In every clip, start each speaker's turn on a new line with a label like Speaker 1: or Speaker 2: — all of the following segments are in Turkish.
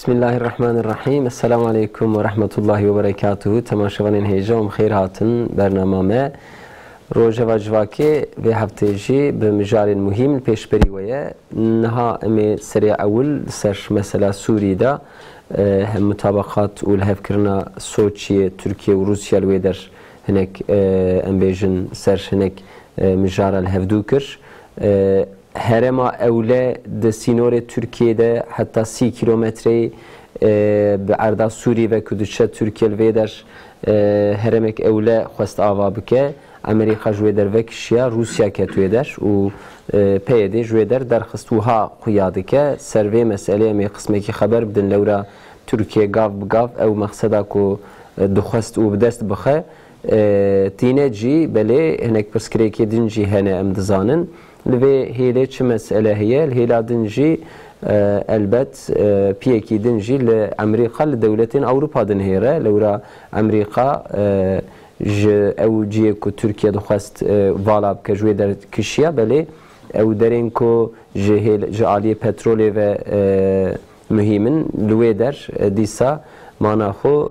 Speaker 1: Bismillahirrahmanirrahim. Esselamu Aleyküm ve Rahmetullahi ve Berekatuhu. Temaşevanın heyecam xeyr hatın bernamame. Roja Civaki ve hafteci bi mijalin muhim peşberi weye. Niha emi seri awul ser mesela Suriye'de hem mutabakat ul hevkirna Soçiye, Türkiye ve Rusya lweder hinek embejin ser hinek mijaral hevdukir. Herema evle de sinore Türkiye'de hatta 6 kilometre bi arda Suriye ve Kudüs'e Türkiye lweder heremek evle xwest ava bike. Amerika jweder ve kişiya Rusya ketüyeder u peyde jweder derxistuha xuyadike serve meseleye mi kısmeki haber bidin lewra Türkiye gav gav ev maqsada ku duxwest u bidest bixe tînecî belê hinek pirsgirêkê din jî hene em dizanin ve hêlê çi mesele heye hêla din jî elbet piyekî din jî li Amerîka li dewletên Ewropa din hêre lewra Amerîka ji ew ciyê ku Türkiye dixwest vala bike ji wê derkişiya belê ew derên ku ji aliyê petrolê ve mühimin li wê der dîsa mana xwe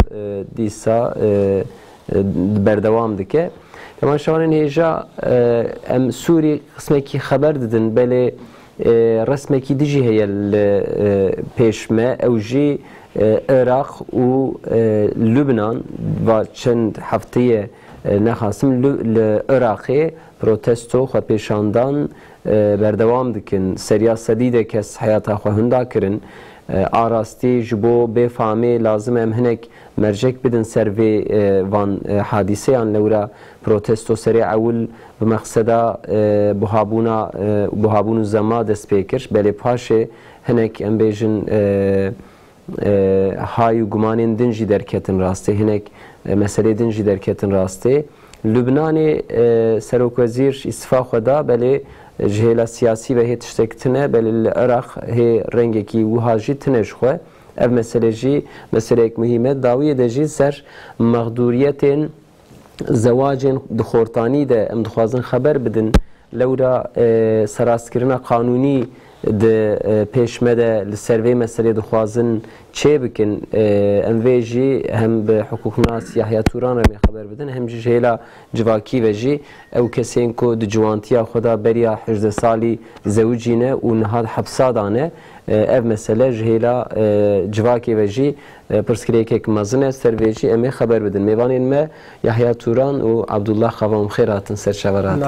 Speaker 1: dîsa berdewam dike. Tema şawanên hêja em Sûrî qismekî xeber didin belê resmekî dijî heye li pêş me ew jî Irak û Lübnan ve çend hefteye nexasim li Irakê protesto xwepêşandan berdewam dikin. Seriya sedî de kes heyata xwe hunda kirin. Arastî ji bo bêfamê lazim em hinek mercek bidin ser vê van hadiseyan lewra protesto serê ewil bi meqseda buhabûn û zema dest pê kir. Belê paşê hinek em bêjin hay û gumanên din jî derketin rastê hinek meselê din jî derketin rastê. Lübnanê Serokwezîr îstifa xwe da belê ji hêla siyasî ve hê tiştek tune belê li Iraq hê rengekî wiha jî tune ji xwe. Ev mesele jî meseleyek muhîm e. Dawiyê de jî ser mexdûriyetên zewacên di xortanî de em dixwazin xeber bidin lewra serastkirina qanûnî di pêşme de li ser vê meselê dixwazin çê bikin em vê jî hem bi hukuknas Yahya Turan re xeber bidin hem jî hêla civakî ve jî ew kesên ku di ciwantiya xwe da beriya 18 salî zewicî ne û niha hepsa dane ev mesele ji hêla civakê ve jî pirsgirêkek mezin e ser vê jî em ê xeber bidin. Mêvanên me Yahya Turan û Abdullah Xavam xêr hatin ser şeverat.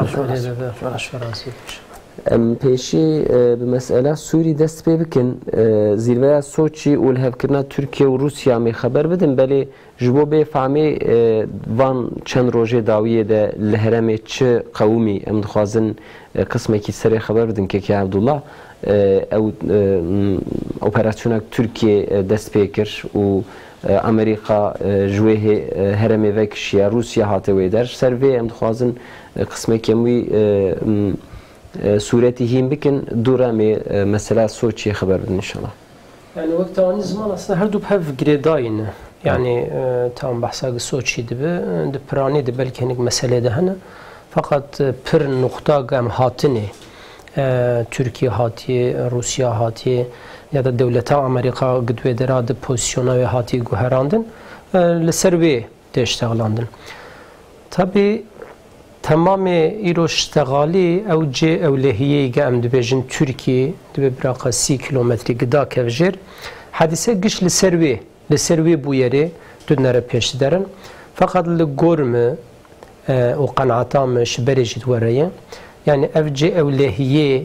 Speaker 1: Em pêşî bi mesela Sûrî dest pê bikin zîrveya Soçî û li hevkirina Türkiye û Rusya mê xeber bidin belê ji bo bêfamê van çend rojê dawiyê de li heremê çi qewimî em dixwazin qismekî serê xeber bidin kekê Abdullah ew operasyonek Türkiye dest pê kir û Amerika ji wê heremê vekişiya Rusya hate wê der ser vê em dixwazin qismekî em wî sureti hîn bikin dûra me mesela Soçi'ye xeber bidin inşallah.
Speaker 2: Yani wekta anî ziman aslında her du hev girêdayî ne. Yani tam behsa Soçî dibe di piranî de belki hinek mesele de hene. Fakat pir nokta em hatine Türkiye hatiye, Rusya hatiye ya da devleta Amerika gidwê dera di pozisyona ve hatiye guherandin li ser wê teşteğlandin. Tabi tamamê îro ştegalî ew cê ewlehiyê ge em dibêjin Türkiye dibe biraqa 30 kilometrê gida kevjêr hadîse giş li ser wê bû yerê du nere pêş derin fakat li gor me û qenaeta me ji berê jî were ye yani ev cê ewlehiyê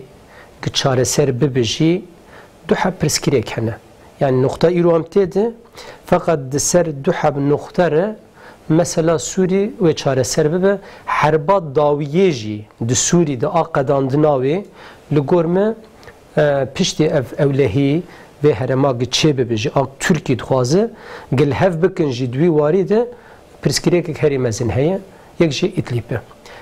Speaker 2: gi çareser bibe jî du heb pirsgirêk hene yani nokta îro em tê de fakat di ser du heb nokta re mesela Sûrî ve çareser bibe herba dawiyê jî di Sûrî de a qedandina wê li gor me piştî ev ewlehî ve herema gi çê bibe jî a Türkiye dixwaze gil hev bikin jî duî warî de pirsgirêkek herî mezin heye yek jî İdlib'e.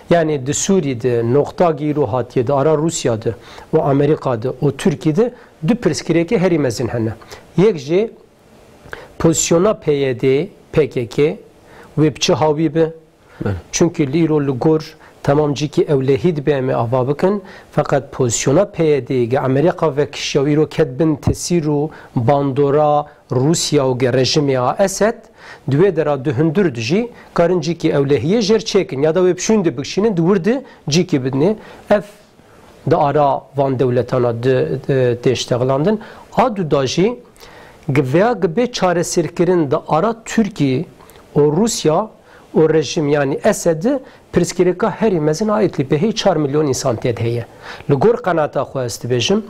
Speaker 2: Yani di Sûrî'de nokta gîro hatiye de ara Rusya'da ve Amerika'da o Türkiye'de du pirsgirêkê herî mezin hene. Yek jî pozisyona PYD, PKK ve biçi havî be. Çünkü lîro li gor tamam ki evlehid be ava bikin fakat pozisyona PYD Amerika ve kişiya roket bin tesiru bandora Rusya ve rejimiya Esed دوی درا دهندر دجی کارنجی کی اولهیه جر چکن یا دا وبشون دی بکشینن دورده جی کی بدنی اف دا آرا وان دولتانا دشتغلاندن آدو داجی گویا گبه چاره سرکرین دا آرا ترکی و روسیا و رژیم yani Esed'i prskrika her imezin ayetli behi 4 milyon insan ted heye. Lugor kanata xwast bejim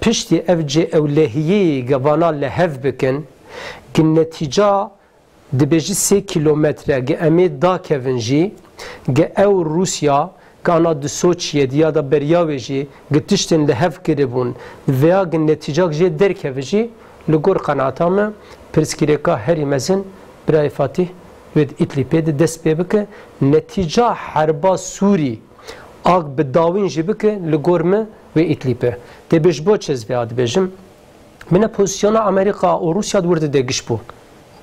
Speaker 2: pişti evce evlehiye gavana lehev bikin ki netica dibêjî 3 kilometre ge emê dakevin jî ge ew Rusya kana di Soçiyê ya da beryavê jî gi tiştên li hev kiribûn veya gi neticak jê derkeve jî li gor qenata me pirsgirêka herî mezin Birayê Fatih wê İdlibê de dest pê bike netica herba Sûrî ag bi dawîn jî bike li gor me wê İdlibê tê ji bo çez vê dibêjim من pozisyona Amerika و روسیا دورده دگش بو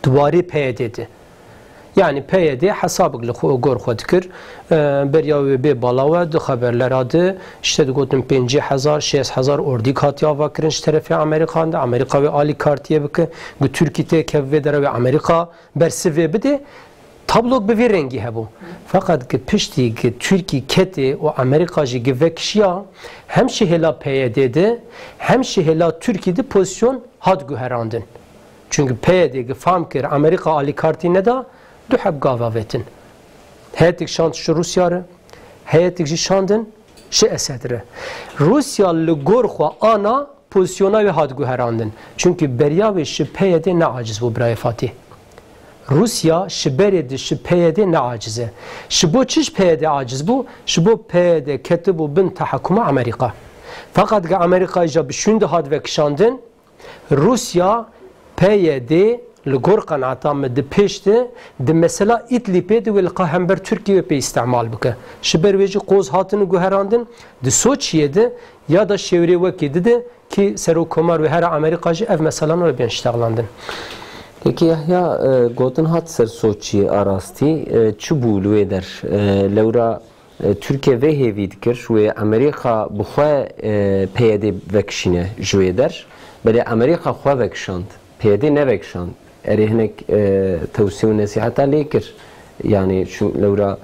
Speaker 2: دواری پیدیده yani PYD hesabıklı gor xod kir berya be balawa de haberler adı işte gotum 5000 6000 ordik hatiya va kirin tarafi Amerika'da Amerika ve Ali kartiye bike bu Türkiye kevve dere ve Amerika bersive bide tablok bir rengi hebu fakat ki pişti ki Türkiye keti o Amerikacı gibi kişiya hem şehla PYD'de hem şehla Türkiye'de pozisyon had güherandın çünkü PYD fam kir Amerika Ali kartine da du hep gavavetin heyetik şant şu Rusya'rı heyetik şandın şu Esed'rı Rusyalı gorxwa ana pozisyona ve had güherandın çünkü berya ve şu PYD ne aciz bu Birayê Fatih Rusya şiberedi şi PYD ne acize. Şibo çiş PYD aciz bu? Şibo PYD ketibu bin tahakkuma Amerika. Fakat Amerika ija bişündü had ve kişandın Rusya PYD li gor qanata me di pêşte di mesela İdlibê de welqa hember Türkiye pe istimal bike. Şiber wêjî qoz hatini guherandin di Soçiyê ya da şevrê wekî dide ki Serokkomar ve her Amerika jî ev meselan ve ben iştaglandin.
Speaker 1: Peki Yahya gotin hat ser Soçi arasti çubu lüeder lewra Türkiye ve hevî dikir ve Amerika bu xwe PYD vekişine jwêder belê Amerika xwe vekişand PYD ne vekişand erê hinek tewsiye û nesîheta lê kir yani şu lewra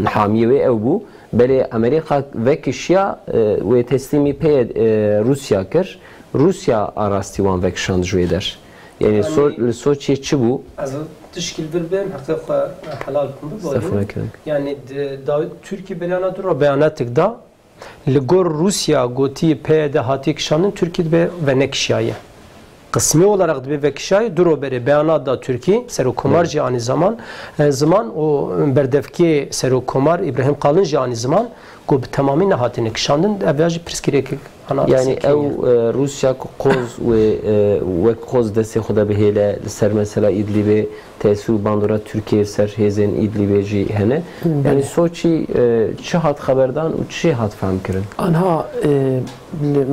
Speaker 1: hamiye wê ew bû belê Amerika vekişiya wê teslîmî Rusya kir Rusya arastî wan vekişand jwêder yani Soçi çi bû
Speaker 2: az tişkil birbim hakika halal bu yani Türkiye beyana dur beyanatı da li gor Rusya goti PYD hatik şanın Türkiye ve nekşaya kısmi olarak da vekşay duro bere beyanat da Türkiye Serokkomar aynı zaman o berdevki Serokkomar İbrahim Kalınca aynı zaman go tamamen hatini kişandın evvacı priskirek
Speaker 1: yani ev Rusya koz ve koz dese xuda behele ser mesela İdlib'e tesir bandora Türkiye ser hezen İdlib'ci hene yani Soçi çi hat haberdan u çi hat fahm kirin
Speaker 3: anha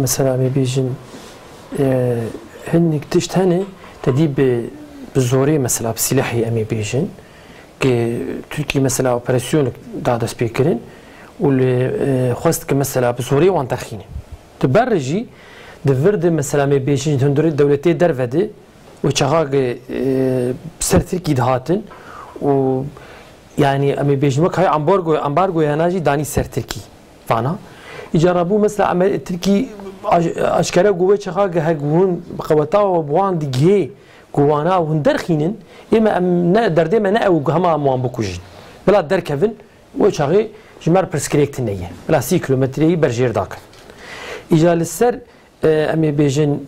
Speaker 3: mesela mebijin هنك تشتهني تدي بزوري مثلا بسلاحي امي بيجن كي تركي مثلا اوبراسيون دادا سبيكرين واللي خواست مثلا بزوري وان تخيني تبرجي دفرد مثلا مي بيجن تندري دولتي درفدي وشغاق بسر تركي دهاتن و يعني امي بيجن وك هاي امبارغو يناجي داني سر تركي فانا يجربوا مثلا تركي اشکره گوه چخا که هگون بقوتا و بوان دیگه گوانا و هندر خینن اما نه درده من نه او همه موان بکوجن بلا در کفن و چاقی جمر پرسکریکت نیه بلا 30 کیلومتری برجیر داکن ایجال السر امی بیجن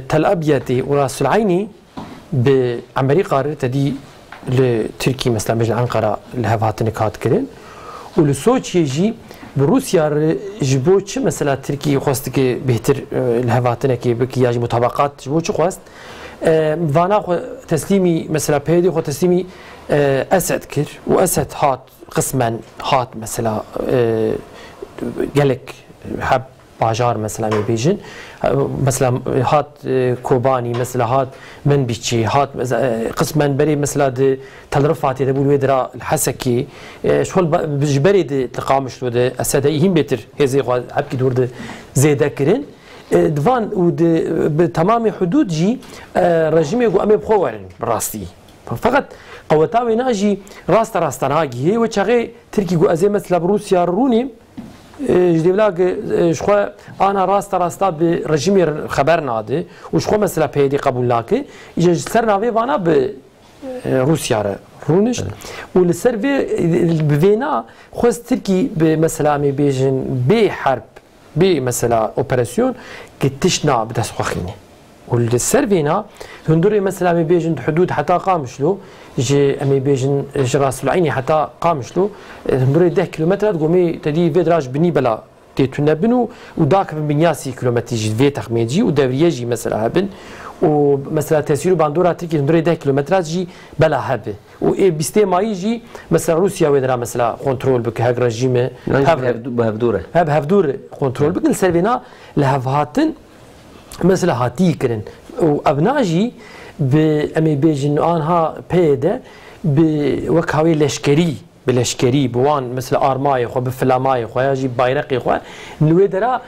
Speaker 3: تل ابیتی و راس العینی به امریکا تدی لترکی مثلا بیجن انقره لهفات نکات کرن و لسوچی جی بروسيا جبو چه مثلا تركيا خواست که بهتر الهواتنا که بكياج مطابقات جبو چه خواست وانا تسليمي مثلا بيدي خو تسليمي اسد كر واسد هات قسما هات مثلا قالك حب باجار مثلا می بیجن مثلا هات کوبانی مثلا هات من بیچی هات قسما بری مثلا د تلرفات ده بولو درا الحسكي شغل بجبري د تقامش ود اسد يهم بيتر هزي عبكي دور د زيدا كرين دفان ود بتمام حدود جي رجيم يقو امي بخورن براستي فقط قوتاوي ناجي راست ناجي هي وشغي تركي جو ازي مثلا بروسيا روني جديبلاك شخو انا راستا برجيم خبر نادي وشخو مثلا بيدي قبول لاكي يجي سرنا في وانا بروسيا رونش والسر بفينا خوز تركي بمثلا مي بيجن بحرب بمثلا اوبراسيون كتشنا بتسخخيني والسر فينا هندوري مثلا مي بيجن حدود حتى قامشلو جي امي بيجن جراس العيني حتى قامشلو هندوري 10 كيلومتر قومي تدي فيدراج بني بلا تيتونا بنو وداك بنياسي كيلومتر جي في تخميجي ودوريجي مثلا هبن ومثلا تسيرو باندورا تركي هندوري 10 كيلومتر جي بلا هبه و بيستيماي جي مثلا روسيا ودرا مثلا كنترول بك هاك رجيم هفدوره كنترول بك السرفينا لهفهاتن مثلا هاتي كرن وابناجي بامي بيجن انها بيده بوكاوي لشكري بوان مثل ارماي خو بفلاماي خو يجي بايرقي خو نويدرا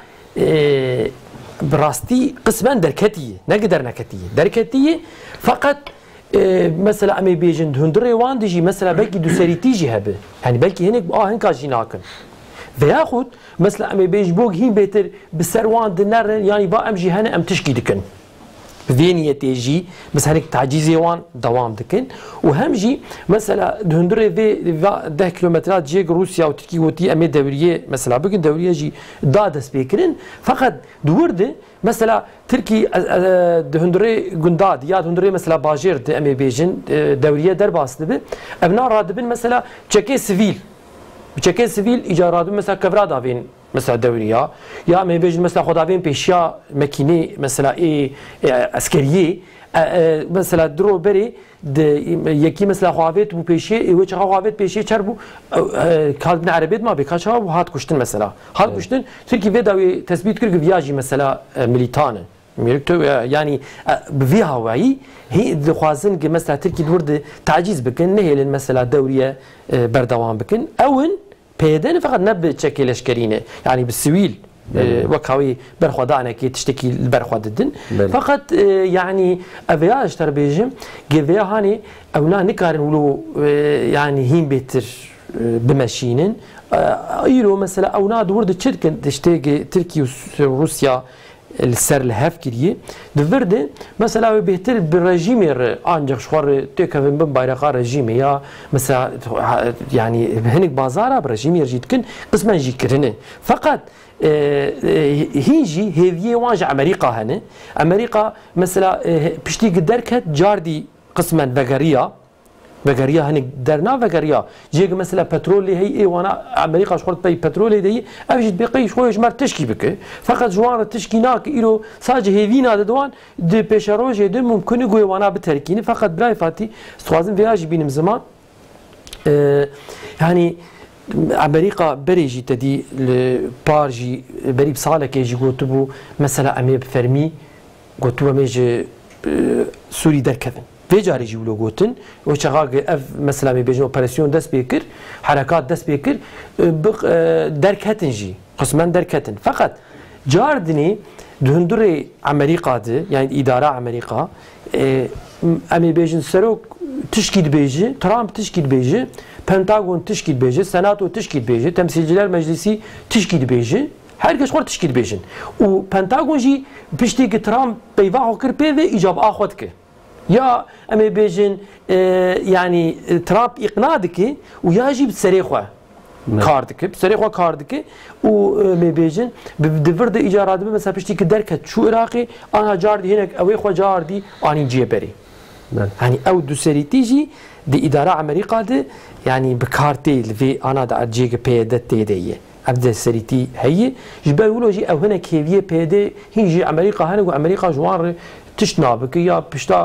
Speaker 3: براستي قسما دركتيه نقدر نكتيه دركتيه فقط مثلا امي بيجن هندري وان ديجي مثلا بلكي دوسريتي جي هبه يعني بلكي هنك هنكا جي ناكن فياخد مثلا امي بيج بوغ هين بيتر بسروان دنر يعني با امجي هنا ام تشكي دكن فينيه تيجي بس هنك تعجيزي وان دوام دكن وهمجي مثلا هندري في 10 كيلومترات جي روسيا وتركيا وتي امي دوريه مثلا بكن دوريه جي داد سبيكرين فقط دورده مثلا تركي هندري جنداد يا هندري مثلا باجير امي بيجن دوريه درباس دبي ابنا رادبن مثلا تشكي سيفيل بشكل سيفيل ايجارات مثلا كفرا دافين مثلا دوريه يا ما بيجي مثلا خدافين بيشيا ماكيني مثلا عسكريه مثلا درو بري يكي مثلا خوافيت بو بيشي وجه خوافيت بيشي چربو كالبن عربيت ما بكاشا وهات كشتن مثلا هات كشتن تركي فيداوي تثبيت كرك فياجي مثلا ميليتان يعني بفي هواي هي دخوازن مثلا تركي دورد تعجيز بكن نهي مثلا دوريه بردوام بكن اون بيدن فقط نب تشكل اشكرينه يعني بالسويل وكاوي برخدانا كي تشتكي البرخد الدن فقط يعني افياج تربيجم جيفيا هاني اونا نكارن ولو يعني هين بيتر بماشينن ايرو مثلا اونا دورد تشتكن تشتكي تركيا وروسيا السر الهاف كريه دفرد مثلا بيهتر بالرجيم انجح شوار تكفن بن بايرقا رجيم يا مثلا يعني هنك بازارا برجيم يرجيتكن قسما جي كرنه فقط هيجي هذي واجع امريكا هنا امريكا مثلا بشتي قدركت جاردي قسما بقرية هنك درنا بقرية جيك مثلا بترول هي اي وانا امريكا شخورت بي بترول دي ابجد بقي شويه جمر تشكي بك فقط جوار تشكيناك ايرو ساج هيفينا دوان دي بيشاروج دي ممكن يقول وانا بتركيني فقط بلاي فاتي استوازن فياج بينم زمان يعني امريكا بريجي تدي بارجي بريب صالك يجي قوتبو مثلا امي بفرمي قوتبو ميجي سوري دركفن بيجاري جيولو قوتن وشغاق اف مثلا بيجن اوبراسيون دس بيكر حركات دس بيكر دركتن جي قسما دركتن فقط جاردني دهندري امريكا دي يعني اداره امريكا امي بيجن سروك تشكيل بيجي ترامب تشكيل بيجي بنتاغون تشكيل بيجي سناتو تشكيل بيجي تمثيلciler مجلسي تشكيل بيجي هركش خور تشكيل بيجن و بنتاغون جي بيشتي ترامب بيفاو كر بيفي ايجاب اخوتك يا امي بيجن يعني ترامب اقناع دكي وياجي بتسريخه كاردك بسريخه كاردك ومي بيجن بدفرد ايجارات مثلا بيشتي دركت شو عراقي انا جاردي هناك اوي خو جاردي اني جيبري يعني او دوسري تيجي دي اداره امريكا دي يعني بكارتي في انا دا جيك بيدت دي ابدا سريتي هي جبالولوجي او هنا كيفيه بيدي هيجي امريكا هنا وامريكا جوار تشت نابك يا بشتا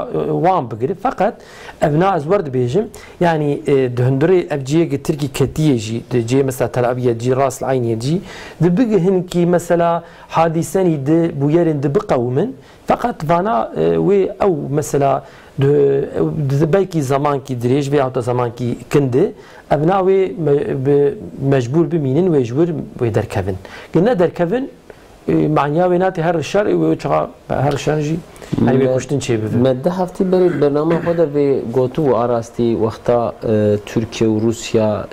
Speaker 3: وان بقري فقط ابناء ازورد بيجم يعني دهندري افجيه تركي كتيه جي مثلا تل ابيض جي راس العين جي دبق هنكي مثلا حادثاني د بويرن دبقه ومن فقط فانا وي او مثلا دبيكي زمان كي دريج بي او زمان كي كنده ابناء وي مجبور بمينن ويجبر ويدركفن قلنا دركفن معناه ويناتي هر الشر ويوجها هر الشرجي يعني بيكشتن شيء بفهم.
Speaker 1: مدة هفتي برنامج خدا في قطو وأراستي وقتا تركيا وروسيا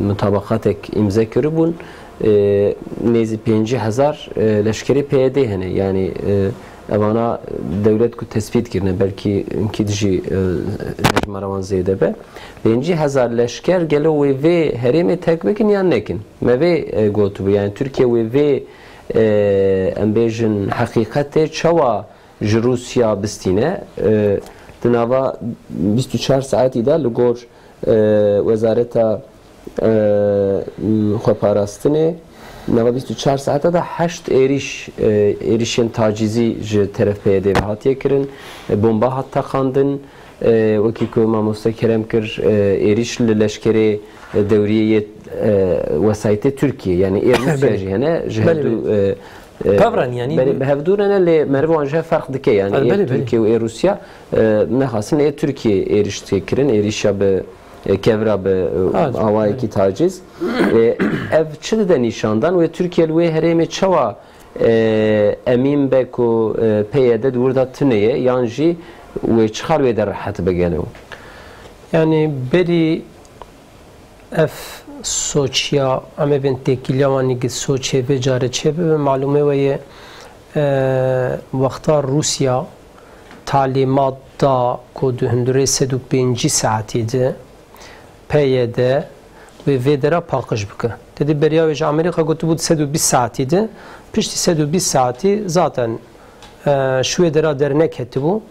Speaker 1: مطابقاتك إمضاء كربون نزي 5000 لشکری پیاده هنه يعني اوانا دولت کو تثبیت کرنه بلکه انکی دجی حجم روان زیده به 5000 لشکر گلو وی هرم تک بکن یا نکن ما وی گوتو يعني تركيا وی امبيجن حقيقته چوا روسيا بستينه دناوا 24 ساعتی دا لگور وزارتا خواپاراستنه نوا 24 ساعته دا 8 ایریشن تاجیزی ج طرف پیاده هاتیه کرن بمبا حتی خواندن وکی که ماموستا کرم کر ایریش لشکری دوریه وسایت ترکیه يعني روسيا جهنه جهدو
Speaker 3: طبعا يعني
Speaker 1: بهفدورنا اللي مروان جه فرق دكي يعني تركيا وروسيا نخاسن تركيا ايرشتي كرن ايرشا ب كevra be havai ki taciz ev çıldı da nişandan ve Türkiye ve heremi çava emin beko peyede burada tıneye yanji ve çıkar ve de rahat begelo
Speaker 2: yani beri ev soçya ama ben tekilявانی ki soçe ve care çebe ve malume ve vakta Rusya talimat da kodu 105 saatiydi peyede ve vedera pakış bıkı. Dedi beriya ve Amerika gotu bu 120 saatiydi. Pişti 120 saati zaten şu vedera dernek etti bu.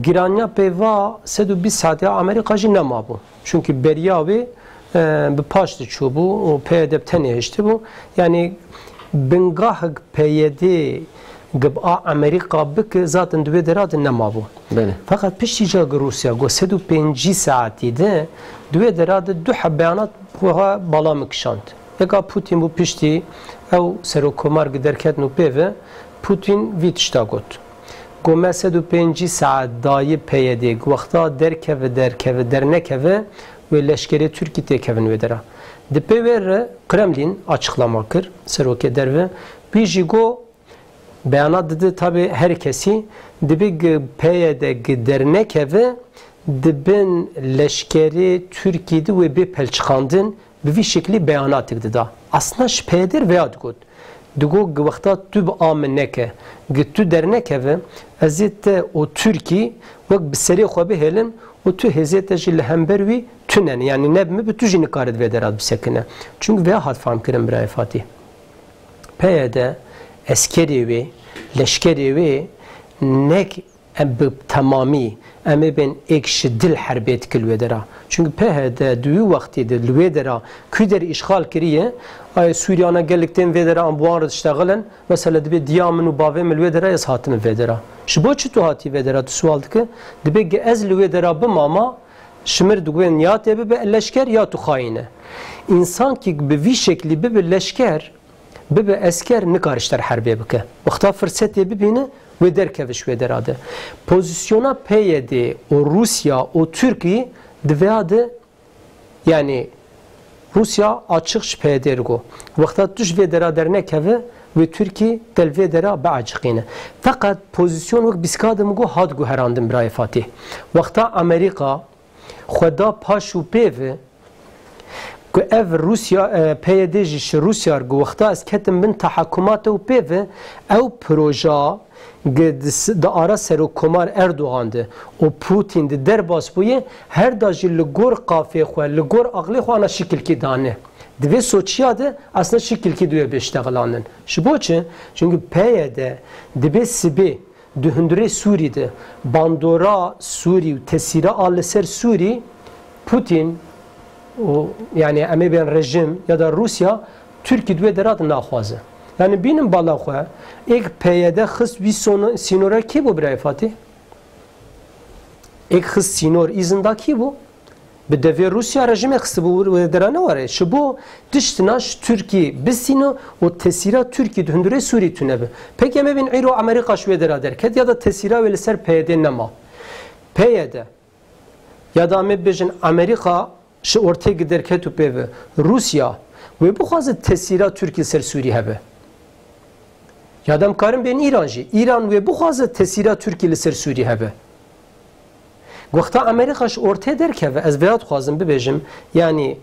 Speaker 2: Giranya peva 120 saati Amerika jinema bu. Çünkü beriya ve bir paştı çubu o peyede tane işte bu. Yani bengah peyede gibi Amerika bıkı zaten vedera nema bu. Fakat pişti Rusya go 105 saatiydi. دوی دراد دو حبیانات بوها بالا مکشاند. یکا پوتین بو پشتی او سروکمار گدرکت نو پیوه پوتین ویتشتا گوت. گومه 105 saat dayı peyedi وقتا درنکه ve leşkeri Türkiye tekevin vedera. Depever Kremlin açıklama kır seroke derve bijigo beyanat dedi tabi herkesi dibi peyede dernekeve dibin leşkeri Türkiye'de ve bir pelçikandın bir şekli beyanat edildi da. Aslında şüphedir veya diyor. Diyor ki vakta tüb amenneke, gittu derneke ve azette o Türkiye ve bir seri xobi helen o tü hezete jil hembervi tünen yani nebmi bir tüjini karet vederad bir sekine. Çünkü veya hat faham kirim bir Fatih. Peyde askeri ve leşkeri ve nek tamami ama ben ekşi dil harbiyet kil vedera. Çünkü pehde düğü vaktidir vedera küder işgal kiriye ay Suriye'ne geldikten vedera ambuarı iştagalen mesela dibe diyamını bavem vedera yas hatın vedera. Şbo çtu hati vedera sualdı ki dibe ez vedera bimama şmir dugwen ya tebe be leşker ya tu haine. İnsan ki be vi şekli be leşker be esker ne karışlar harbiye bike. Vakta fırsat bibine ve derkeviş ve derade. Pozisyona peyedi o Rusya, o Türkiye deveadı yani Rusya açık şüpheye dergo. Vakta düş ve derader nekeve ve Türkiye del ve dera bağcıkine. Fakat pozisyon vak biskadım go had go herandım bir Fatih. Vakta Amerika xoda paşu peve که اف روسیا پیدایش روسیا رو وقتا از کتم بن تحکمات و پیو او پروژه گد داره سروکمار اردوغان ده و پوتین ده در باس بویه هر داجی لگور قافه خو لگور عقلی خو آن شکل کی دانه دوی سوچیا ده اصلا شکل کی دوی بشتغلانن شبو چه çünkü پیده دبی سبی دهندره سوری ده باندورا سوری و تسیره آل سر سوری پوتین yani Amerikan rejim ya da Rusya Türkiye düve derat naxwazı. Yani benim balakwa ek peyede xist vi sinora ki bu bre Fatih? Ek xist sinor izinda ki bu? Bi devê Rusya rejime xist bu derane ware. Ji bo tiştina Türkiye bisino o tesira Türkiye hundure Suriye tünebe. Peki em bin İro Amerika şwe dera derket ya da tesira ve ser PYD nema. PYD ya da me bejin Amerika şu ortaya giderket u peve Rusya ve bu xazı tesira Türkiye ser Suriye hebe. Ya da karim ben İranji. İran ve bu xazı tesira Türkiye ser Suriye hebe. Vaqta Amerikaş ortaya derken ve ez veyat xwazim bibêjim yani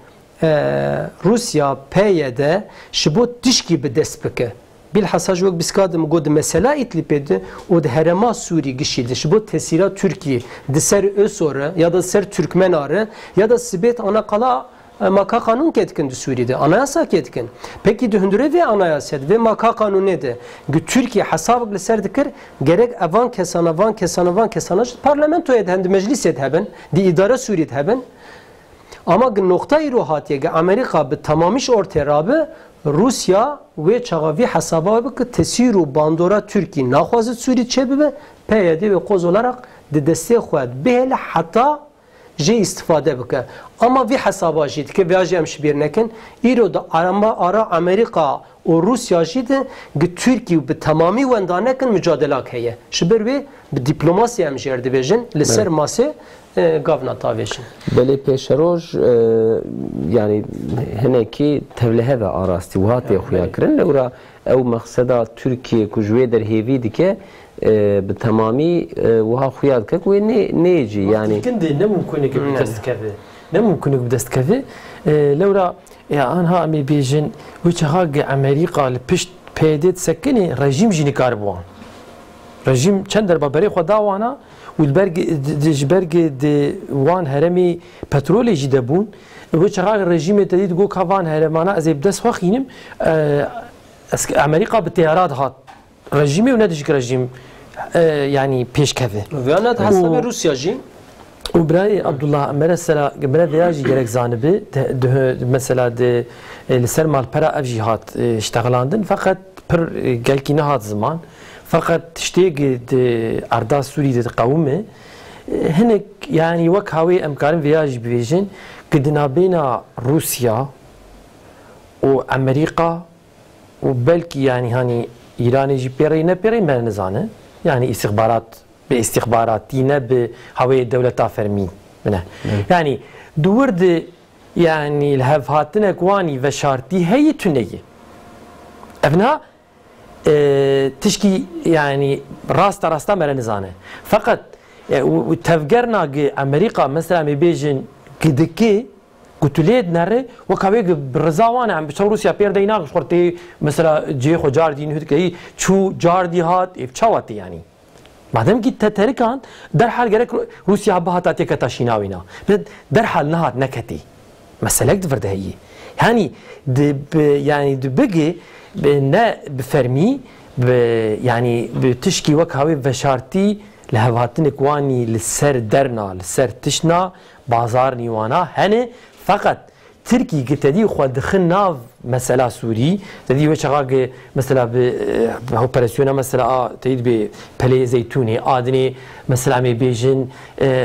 Speaker 2: Rusya PYD ji bo tişkî bi dest bike. Bilhassa ji wek biskadim got mesela İdlib'de o herema Sûrî gişîdi ji bo tesîra Türkiye di ser Ösor'e ya da ser Türkmenar'e ya da sibet ana qala maka kanun ketkin di Suriye'de anayasa ketkin. Peki dühündüre ve anayasat ve maka kanunu de Türkiye hesabı ser dikir gerek avan kesana parlamentoya da meclis edheben di idare Suriye edheben ama noktayı ruhatiye Amerika bi tamamiş ortaya rabı Rusya ve çağavi hesaba ki tesiru bandora Türkiye naxwazit Suriye çebibe PYD ve koz olarak de desteği xwed behle hatta جه استفاده بکه اما وی حسابا جید که ویاجی هم شبیر نکن ایرو دا آرا امریکا و روسیا جید که ترکیه به تمامی وندانه کن مجادله که شبیر وی به دیپلماسی هم جرده بیجن لسر ماسه گاونا تاویشن
Speaker 1: بله پیشروج yani هنکی تولهه و آراستی و هاتی خویا کرن لورا او مقصدا Türkiye کجوی در هیوی دیگه به تمامی وها خویاد که و نیجی یعنی
Speaker 3: كندي نممكن يك بدست كذا نممكن يك بدست كذا لورا يا انها امي بيجن وش هاج امريكا لبشت بيدت سكني رجيم جيني كاربوان رجيم چندر ببري خدا وانا والبرج دجبرج دي وان هرمي بترول جدبون وش هاج الرجيم تديد جو كافان هرمانا زي بدس وخينم امريكا بالطيارات هات رجيمي وندش رجيم يعني بيش كذا
Speaker 2: وأنا تحسب روسيا جي
Speaker 3: وبراي عبد الله مثلا برا فياجي جرك زانبي مثلا لسر مال برا افجي هات اشتغلاندن فقط بر قالكي نهات زمان فقط تشتيق اردا سوري قومه هنك يعني وك هاوي امكان فياجي بيجن قدنا بين روسيا وامريكا وبلكي يعني هاني ايران يجي بيري نبيري ما نزانه يعني استخبارات باستخبارات دينا بهوية دولة فرمي منه يعني دورد يعني الهفهاتنا كواني وشارتي هي تنية ابنها تشكي يعني راستا ملا نزانه فقط وتفكرنا امريكا مثلا بيجن كدكي قتليد نره وكاوي برزاوانا عم بشو روسيا بيردينا شورتي مثلا جيخو جاردين هدكي شو جاردي هات افشواتي يعني بعدم كي تتركان در حال جرك روسيا بهات تيكا شيناوينا در حال نهات نكتي مسألة دفرد هي يعني يعني بقي بفرمي يعني بتشكي وكاوي بشارتي لهواتن كواني للسر درنا للسر تشنا بازار نيوانا هني فقط تركي قتدي خو دخل ناف مسألة سوري تدي وشغاق مثلا بأوبراسيونا مثلا تيد ببلي زيتوني آدني مثلا مي بيجن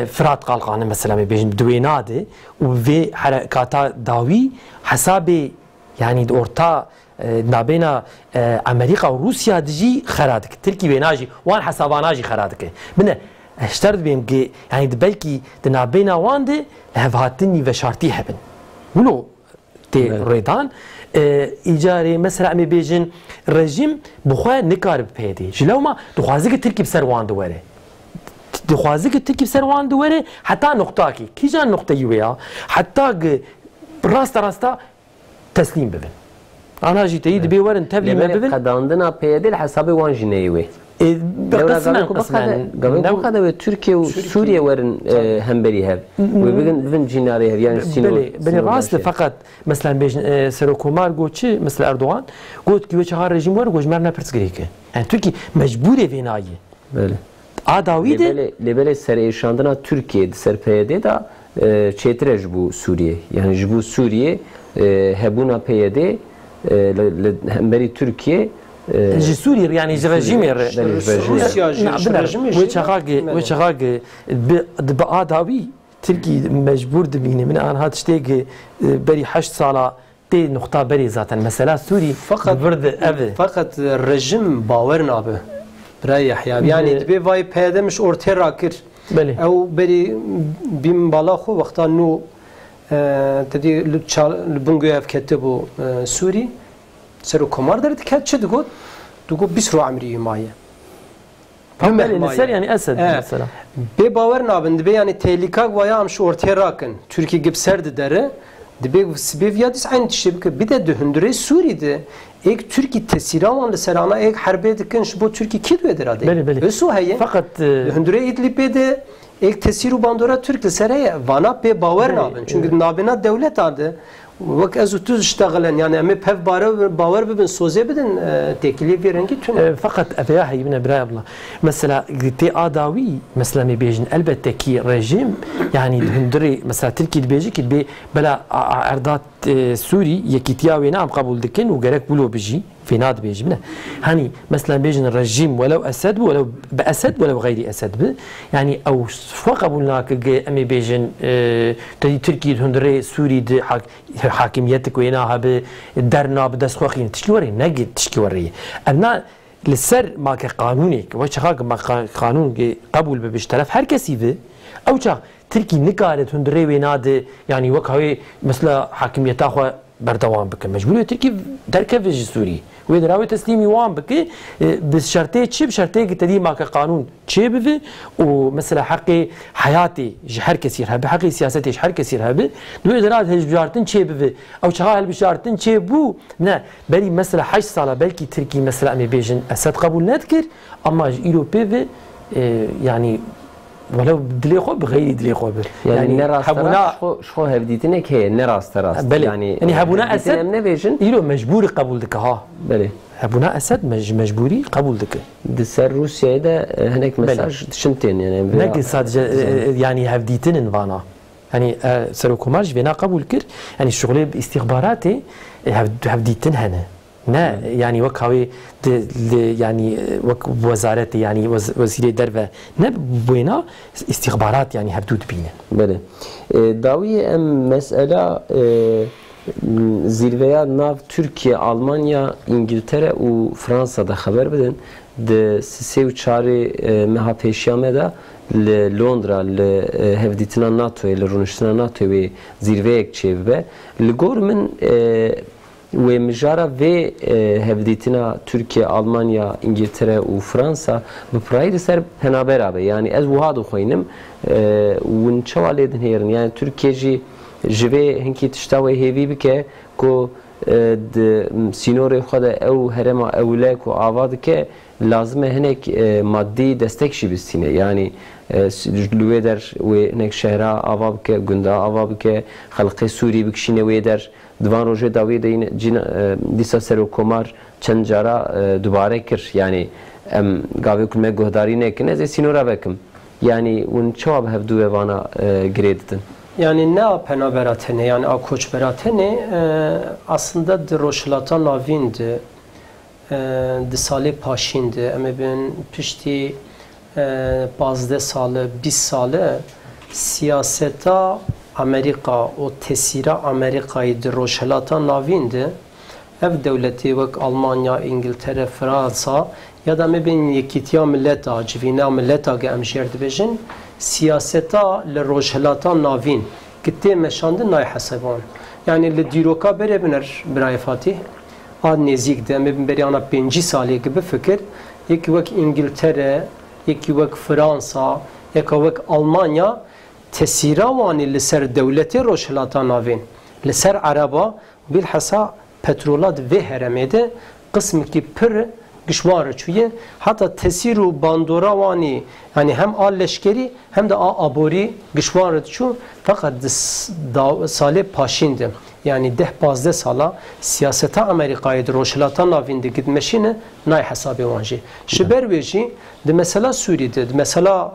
Speaker 3: فرات قالقانة مثلا مي بيجن بدوينادي وفي حركاتا داوي حسابي يعني دورتا نابينا أمريكا وروسيا دجي خرادك تركي بيناجي وان حساباناجي خرادك بنا اشترط بهم يعني بلكي دنابينا واندي هفهاتني وشارتي هبن ولو تي ريدان ايجاري مثلا امي بيجن رجيم بخوا نكار بيدي جلو ما دخوازك تركي بسر واند وره دخوازك تركي بسر واند وره حتى نقطاكي كي جان نقطه يويا حتى راستا تسليم ببن انا جيت يد بيورن تبلي ما ببن
Speaker 1: قداندنا بيدي الحساب وان جنيوي
Speaker 3: قسما
Speaker 1: قبل خذوا تركيا وسوريا ورن همبري هاب وبين جيناري هاب يعني
Speaker 3: بني راس فقط مثلا بيج سروكومار قوتشي مثل اردوغان قلت كي وجه الرجيم ور وجمرنا برتسغريك يعني تركي مجبور فيناي
Speaker 1: بله
Speaker 3: اداويد
Speaker 1: لبل سر شاندنا تركيا سر بيدي دا چترج بو سوريا يعني جبو سوريا هبونا بيدي همبری Türkiye
Speaker 3: جی سوری یعنی جی رژیمی
Speaker 2: روسیا جی رژیمی
Speaker 3: و چقدر به آداوی ترکی مجبور دبینه من آن هات شتیگ بری 8 ساله تی نقطه بری zaten mesela سوری
Speaker 2: fakat rejim baver nabe برای یحیی یعنی دبی وای پیدمش ortaya rakir او بری بیم بالا خو وقتا نو تدی لبنگوی افکته بو سوری سر کمار دارد که چه دگود بیس رو عمری مایه
Speaker 3: مثلا yani Esed mesela
Speaker 2: به باور نابند به yani tehlikak vaya amş ortaya rakın Türkiye gibi serdi dere dibe sibeviyadis aynı şey bir de döndüre Suriye'de ek Türkiye tesiramanlı serana ek harbe dikin bu Türkiye kidu eder adı ve su haye
Speaker 3: fakat
Speaker 2: döndüre İdlib'de ek tesiru bandora Türkiye seraya vana be baver nabın çünkü nabına devlet adı وقت از تو اشتغلن يعني امي بهف باور ببن سوزي بدن تكليف يرنجي تون
Speaker 3: فقط افيا هيبنا براي الله مثلا تي اداوي مثلا مي بيجن البته كي ريجيم يعني هندري مثلا تركي بيجي كي بلا اردات سوري يكيتيا وينا عم قبول دكن وجرك بلو بيجي في ناد بيجي منه هاني مثلا بيجن الرجيم ولو اسد ولو باسد ولو غير اسد يعني او فقبولناك امي بيجن تركي هندري سوري حاكميتك وينها بدرنا بدس خوخين تشكوري نجد تشكوري انا للسر ما كقانونك وشخاك ما قانون قبول ببشترف هر كسي او شخ تركي نقالت هندري ويناد يعني وكهوي مثلا حاكميتها خو بردوام بك مجبور تركي دركه في سوري ويدراوي تسليمي وان بك بشرطه تشي بشرطه تدي ما كقانون تشي بفي ومثلا حقي حياتي جحر كثير هبه حقي سياستي جحر كثير هبه دو ادارات هجبارتن تشي بفي او شغال بشارتن تشي بو نا بلي مثلا 8 ساله بلكي تركي مثلا امي بيجن اسد قبول نذكر اما ايروبي يعني ولو دلي خو بغير دلي خو
Speaker 1: يعني هبونا شو هبديتنك هي نراست راست
Speaker 3: يعني هبونا اسد يلو مجبور قبول دك ها
Speaker 1: بله
Speaker 3: هبونا اسد مجبوري قبول دك
Speaker 1: دسر روسيا ده هناك مساج شنتين يعني
Speaker 3: نك صادق يعني هبديتن فانا يعني سروكومارج بنا قبول كر يعني الشغل باستخباراتي هبديتن هنا نا يعني وكاوي يعني وزارتي يعني وزير دربه نا بوينا استخبارات يعني هبدود بينا
Speaker 1: بله داوي ام مسألة zirveye nav Türkiye, Almanya, İngiltere و Fransa'da haber bedin de sise uçarı MHP'şiyame da Londra hevditina NATO ile runuştina NATO ve zirveye ekçeve li gormin ve mijara ve hevditina Türkiye, Almanya, İngiltere و Fransa bu prayı ser penaber abi yani ez bu hadu khoynim ون çavaleden herin yani Türkiye'ci جوه هنکی تشتاوی هیوی بکه کو سینوری خود او هرما اولک و آواد که لازمه هنک مادی دستک شی بستینه یعنی لوی در و هنک شهرها آوا بکه گنده آوا بکه خلق سوری بکشینه وی در دوان روژه داوی دین دیسا سر و کمار چند جارا دوباره کر یعنی گاوی کلمه گهداری نکنه از سینورا بکم یعنی اون چواب هفدو وانا گریدتن
Speaker 2: Yani ne penaberatene yani akoç beratene aslında de roşlatan navindi de sale paşindi ama ben pişti bazı salı 20 salı siyaseta Amerika o tesira Amerika'yı de roşlatan navindi ev devleti vak Almanya, İngiltere, Fransa ya da ben yekitiya millet acivina millet age emşerdi bejin siyaseta le rojhelatan navin gitti meşandı nay hasaban yani le diroka bere biner Biray Fatih ad nezik de me beri ana 5 sali gibi fikir yeki vak İngiltere yeki vak Fransa yeki vak Almanya tesira vani le ser devleti rojhelatan navin le ser araba bilhassa petrolat ve heremede kısmı ki pır gışvar çuye hatta tesiru bandoravani yani hem al leşkeri hem de abori gışvar çu fakat sale paşindi yani 10-15 sala siyaseta Amerika'yı roşlatan navinde gitmeşine nay hesabı vanji. Şiber veji de mesela Suriye'de mesela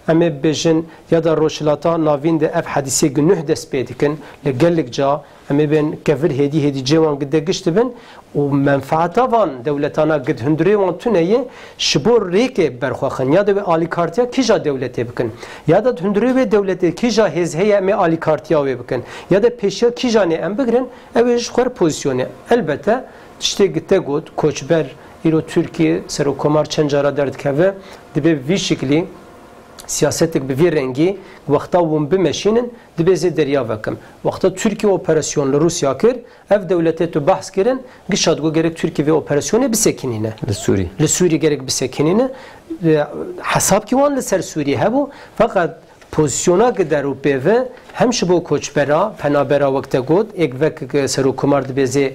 Speaker 2: eme bejin ya da roşlatan navinde ev hadise günüh despedikin le gellikca eme ben kevir hedi cevan gide geçti ben o menfaata van devletana gid hündüre van tüneye şibor reke berxwaxın ya da ve alikartiya kija devlete bikin ya da hündüre ve devlete kija hezheye me alikartiya ve bikin ya da peşya kija ne em bigrin ev şuar pozisyonu elbette işte gitte gut koçber ilo Türkiye serokomar çencara derdkeve dibe vi şekli siyasetlik bir rengi vakta vum bimeşinin dibeze derya vekim. Vakta Türkiye operasyonlu Rusya kir, ev devlete tu bahs kirin, gişadgo gerek Türkiye ve operasyonu bir sekinine. Le Suriye gerek bir sekinine. Hesap ki van le ser Suriye hebu, fakat pozisyona gider u peve hem şibo koçbera, penabera vakte god, ek vek serokumar dibeze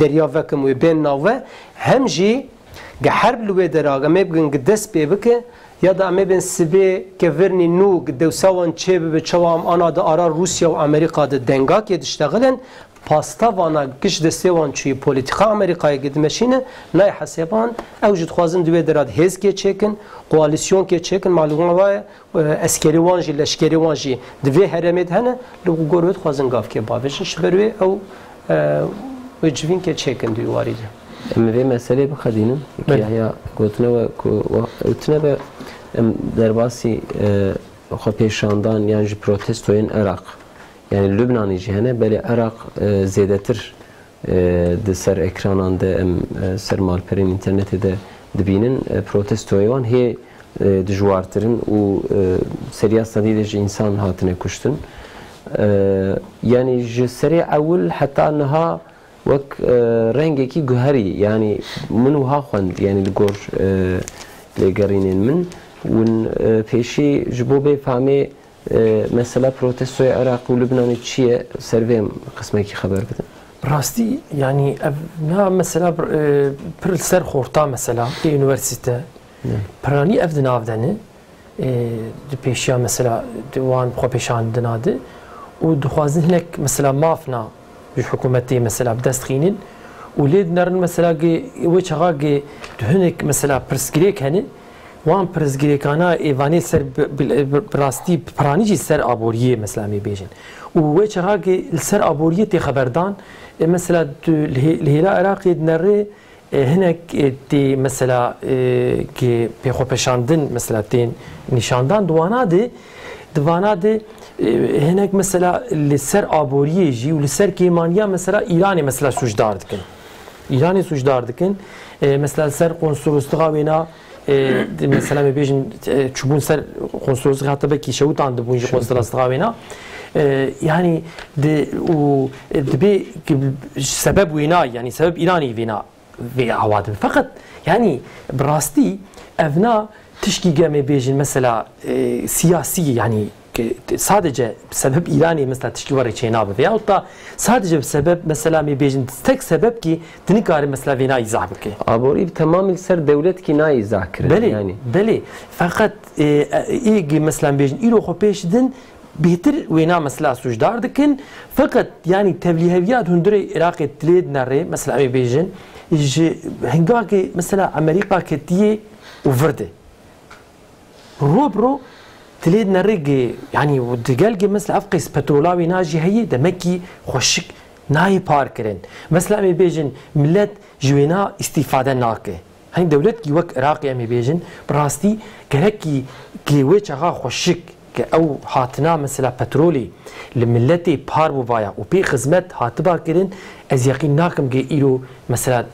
Speaker 2: derya vekim u ben nave, hem ji geherb lüve deraga mebgin gides pevike, ya da ame ben sibe keverni nu devsavan çebe ve çavam ana da ara Rusya ve Amerika'da dengak yediştağılen pasta vana giş destevan çuyi politika Amerika'ya gitmeşine nay haseban evcid xwazin düve derad hez geçekin koalisyon geçekin malum var askeri vanji leşkeri vanji düve heremet hene lu gorvet xwazin gafke baveş şberwe ev vecvin geçekin diyorlardı.
Speaker 1: Ama ve mesele bu kadının ya gotuna ve gotuna ve derbasi xapêşandan yani protestoyun Irak yani Lübnan'ı cihane böyle Irak zedetir de ser ekranında ser malperin internette de dibinin protestoyu van he dijwartırın o seriyasla değil insan hatine kuştun yani seri evvel hatta naha وك رنجكي جوهري يعني منو هاخوند يعني الجور لجرينين من ون فيشي جبوبي فهمي مثلا بروتستو العراق ولبنان تشيه سيرفيم قسمك خبر بدن
Speaker 3: راستي يعني نا مثلا برسر خورتا مثلا في يونيفرسيتي براني افدنا افدني دي بيشيا مثلا دوان بروبيشان دنادي ودخوازن هناك مثلا مافنا بحكومتي مثلا بدست خينين وليد نرن مثلا وش هاجي هناك مثلا برسكريك هني وان برسكريك أنا إيفاني سر براستي برانيجي سر أبوريه مثلا ميبيجن ووش هاجي السر أبوريه تخبردان مثلا الهلال العراقي نرى هناك تي مثلا كي بيخوبشاندن مثلا تين نشاندان دوانادي هناك مثلا لسر آبوریه جی و لسر کیمانیا مثلا ایرانی مثلا سوجدار دکن ایرانی سوجدار دکن مثلا سر قنصلوسلوقا وینا مثلا میبیجن چوبون سر قنصلوسلوقا حتی بکی شوتان دبونجی قنصلوسلوقا وینا يعني دبي سبب وينا يعني سبب إيراني وينا في عوادم فقط يعني براستي أفنا تشكي جامي بيجن مثلا سياسي يعني sadece sebep İrani mesela tişkivarı çeynabe veya da sadece sebep mesela mi bejin tek sebep ki dinikari mesela vina izah bike.
Speaker 1: Abori tamamı ser devlet ki na izah kire
Speaker 3: yani. Beli. Fakat iyi mesela bejin ilo xopeşdin beter vina mesela sujdar dikin fakat yani tebliğeviyat hundure Irak etlid nare mesela mi bejin hengaki mesela Amerika ketiye uverdi. Robro تليد نرجع يعني ودجالجي مثل أفقس بترولاوي ناجي هي دمكي خوشك ناي باركرين مثلا أمي بيجن ملت جوينا استفادة ناكه هاي دولت كي وك عراقي أمي بيجن براستي كهكي كي وجهها خوشك أو حاتنا مثلا بترولي لملتي بار بوايا وبي خدمت هاتبا كرين از يقين ناكم جي إلو مثلا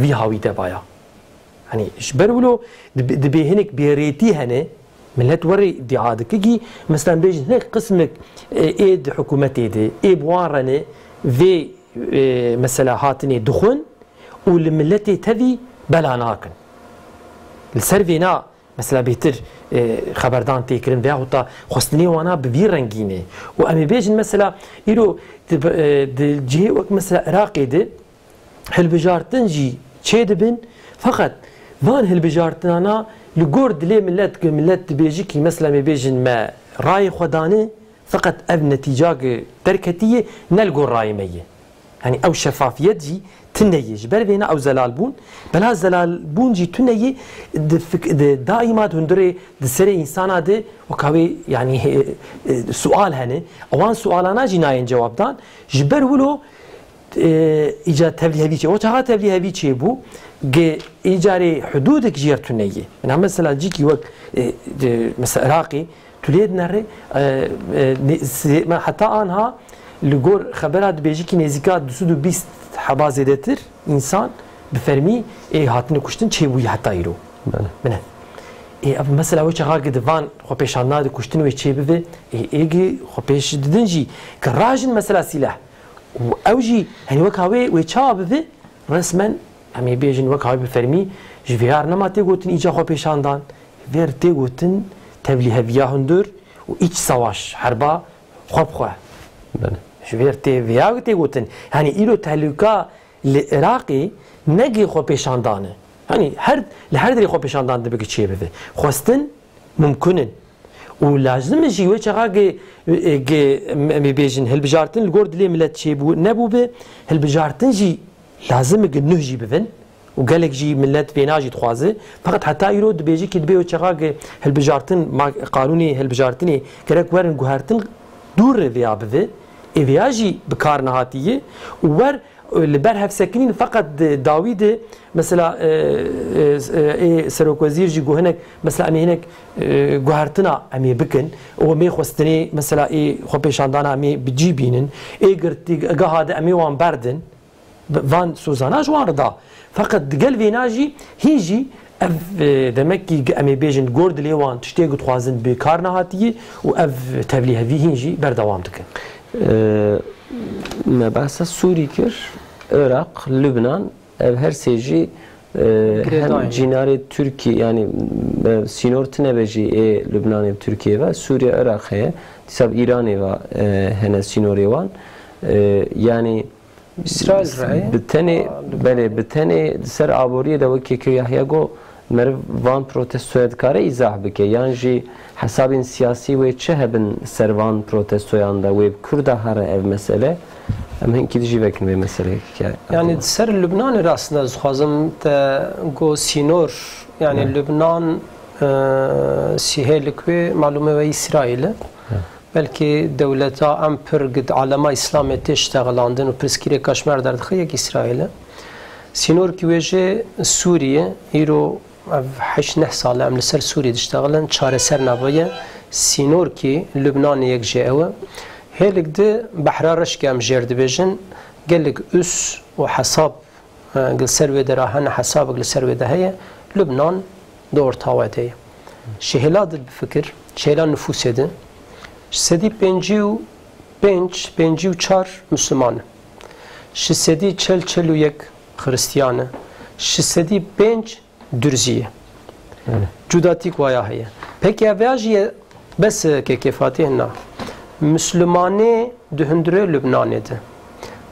Speaker 3: في هاوي دبايا يعني شبرولو دبي هنك بيريتي هني ملت وري ادعاء كي مثلا بيجي هناك قسمك ايد حكومتي دي اي بوارني في مثلا هاتني دخون والملتي تذي بلا ناكن السيرفينا مثلا بيتر خبردان تيكرن بها وتا خصني وانا ببي رنجيني وامي بيجن مثلا يرو جهه وقت مثلا عراقي دي هالبجارتن جي تشيدبن فقط فان هالبجارتنا لجورد ليه ملت بيجي كي مثلا بيجن ما راي خداني fakat ev netice derketiye nel gorraymeyi. Yani ev şeffafiyet ji tüneyi. Jiber vena ev zelal bun. Bela zelal bun ji tüneyi daima döndüre sere insana de o kavi yani sual hani. Avan sualana cinayen cevaptan. Jiber hulo ica tevlihevi çe. O çağa tevlihevi çe bu. Ge icari hududek jiyer tüneyi. Yani mesela ciki vak mesela Iraqi تولید نره حتی آنها لگور خبرات بیشی که نزدیکات 220 حبا زیادتر انسان بفرمی هاتنی کشتن چه بوی حتی ایرو منه مثلا وچه ها گدوان خو پیشان ناد کشتن و چه بوی ایگی خو پیش ددنجی که راجن مثلا سلاح و اوجی هنی وکاوی و چه بوی رسما همی بیشن وکاوی بفرمی جویار نما تیگوتن ایجا خو پیشان دان ویر تیگوتن تبلیغ هندور و ایچ سواش حربا خوب خواه شویر تبلیغ تیگوتن یعنی ایلو تهلوکا لعراقی نگی خوب پیشاندانه یعنی هر دری خوب پیشاندان دبی که چیه بده خواستن ممکنن و لازم جیوه چقا گه میبیجن هلبجارتن لگورد لی ملت چیه بو نبو به هلبجارتن جی لازم گه نه جی ببن و قالك جي ملت بيناجي تخوازه فقط حتى يرود بيجي كدبي وشغاق هالبجارتن ما قانوني هالبجارتني كرك ورن جوهرتن دور ذيا بذي إذياجي بكار نهاتية وور اللي برهف ساكنين فقط داويد مثلا سروك وزير جي جوهنك مثلا أمي هناك جوهرتنا أمي بكن ومي خوستني مثلا خو بيشاندانا أمي بتجيبينن قرتي هذا أمي وان بردن فان سوزانا جوان رضا فقط قلبي ناجي هيجي اف دمكي امي بيجن جورد ليوان تشتيق تخوازن بكار نهاتيه واف تبليها في هيجي بردوام دكن
Speaker 1: ما بس سوري كر عراق لبنان ev her seyci hem cinari Türkiye yani sinor tnebeji Lübnan'ı Türkiye ve Suriye Irak'e tisab İran'ı ve hene sinori van yani
Speaker 2: İsrail
Speaker 1: bitene ser aboriye de vaki ki Yahya go mer van protestoya kare izah bike yani ji hesabın siyasi ve çehebin servan protestoyanda ve Kurda hara ev mesele hem gidici vekin ve mesele
Speaker 2: yani ser Lübnan aslında xazım te go sinor yani Lübnan sihelik ve malume ve İsrail'e belki devlete amper gid alama İslamiyet'e iştağlandın ve preskire kaşmer derdi ki İsrail'e sinor ki veje Suriye iro 8 سال ام لسر سوریه دشتغلن چاره سر نبایه سینور کی لبنان یک جاوه هلک ده بحرارش که ام جرد بیجن گلک اس و حساب گل سر و دراهن حساب گل سر و دهه لبنان دور تاواته شهلاد بفکر شهلان نفوس ده سدی پنجی و چار مسلمان شسدی چل و یک خریستیانه شسدی پنج درزیه جداتی کویا هیه پکی اویاجیه بس که کفاتی هننا مسلمانه دهندره لبنانه ده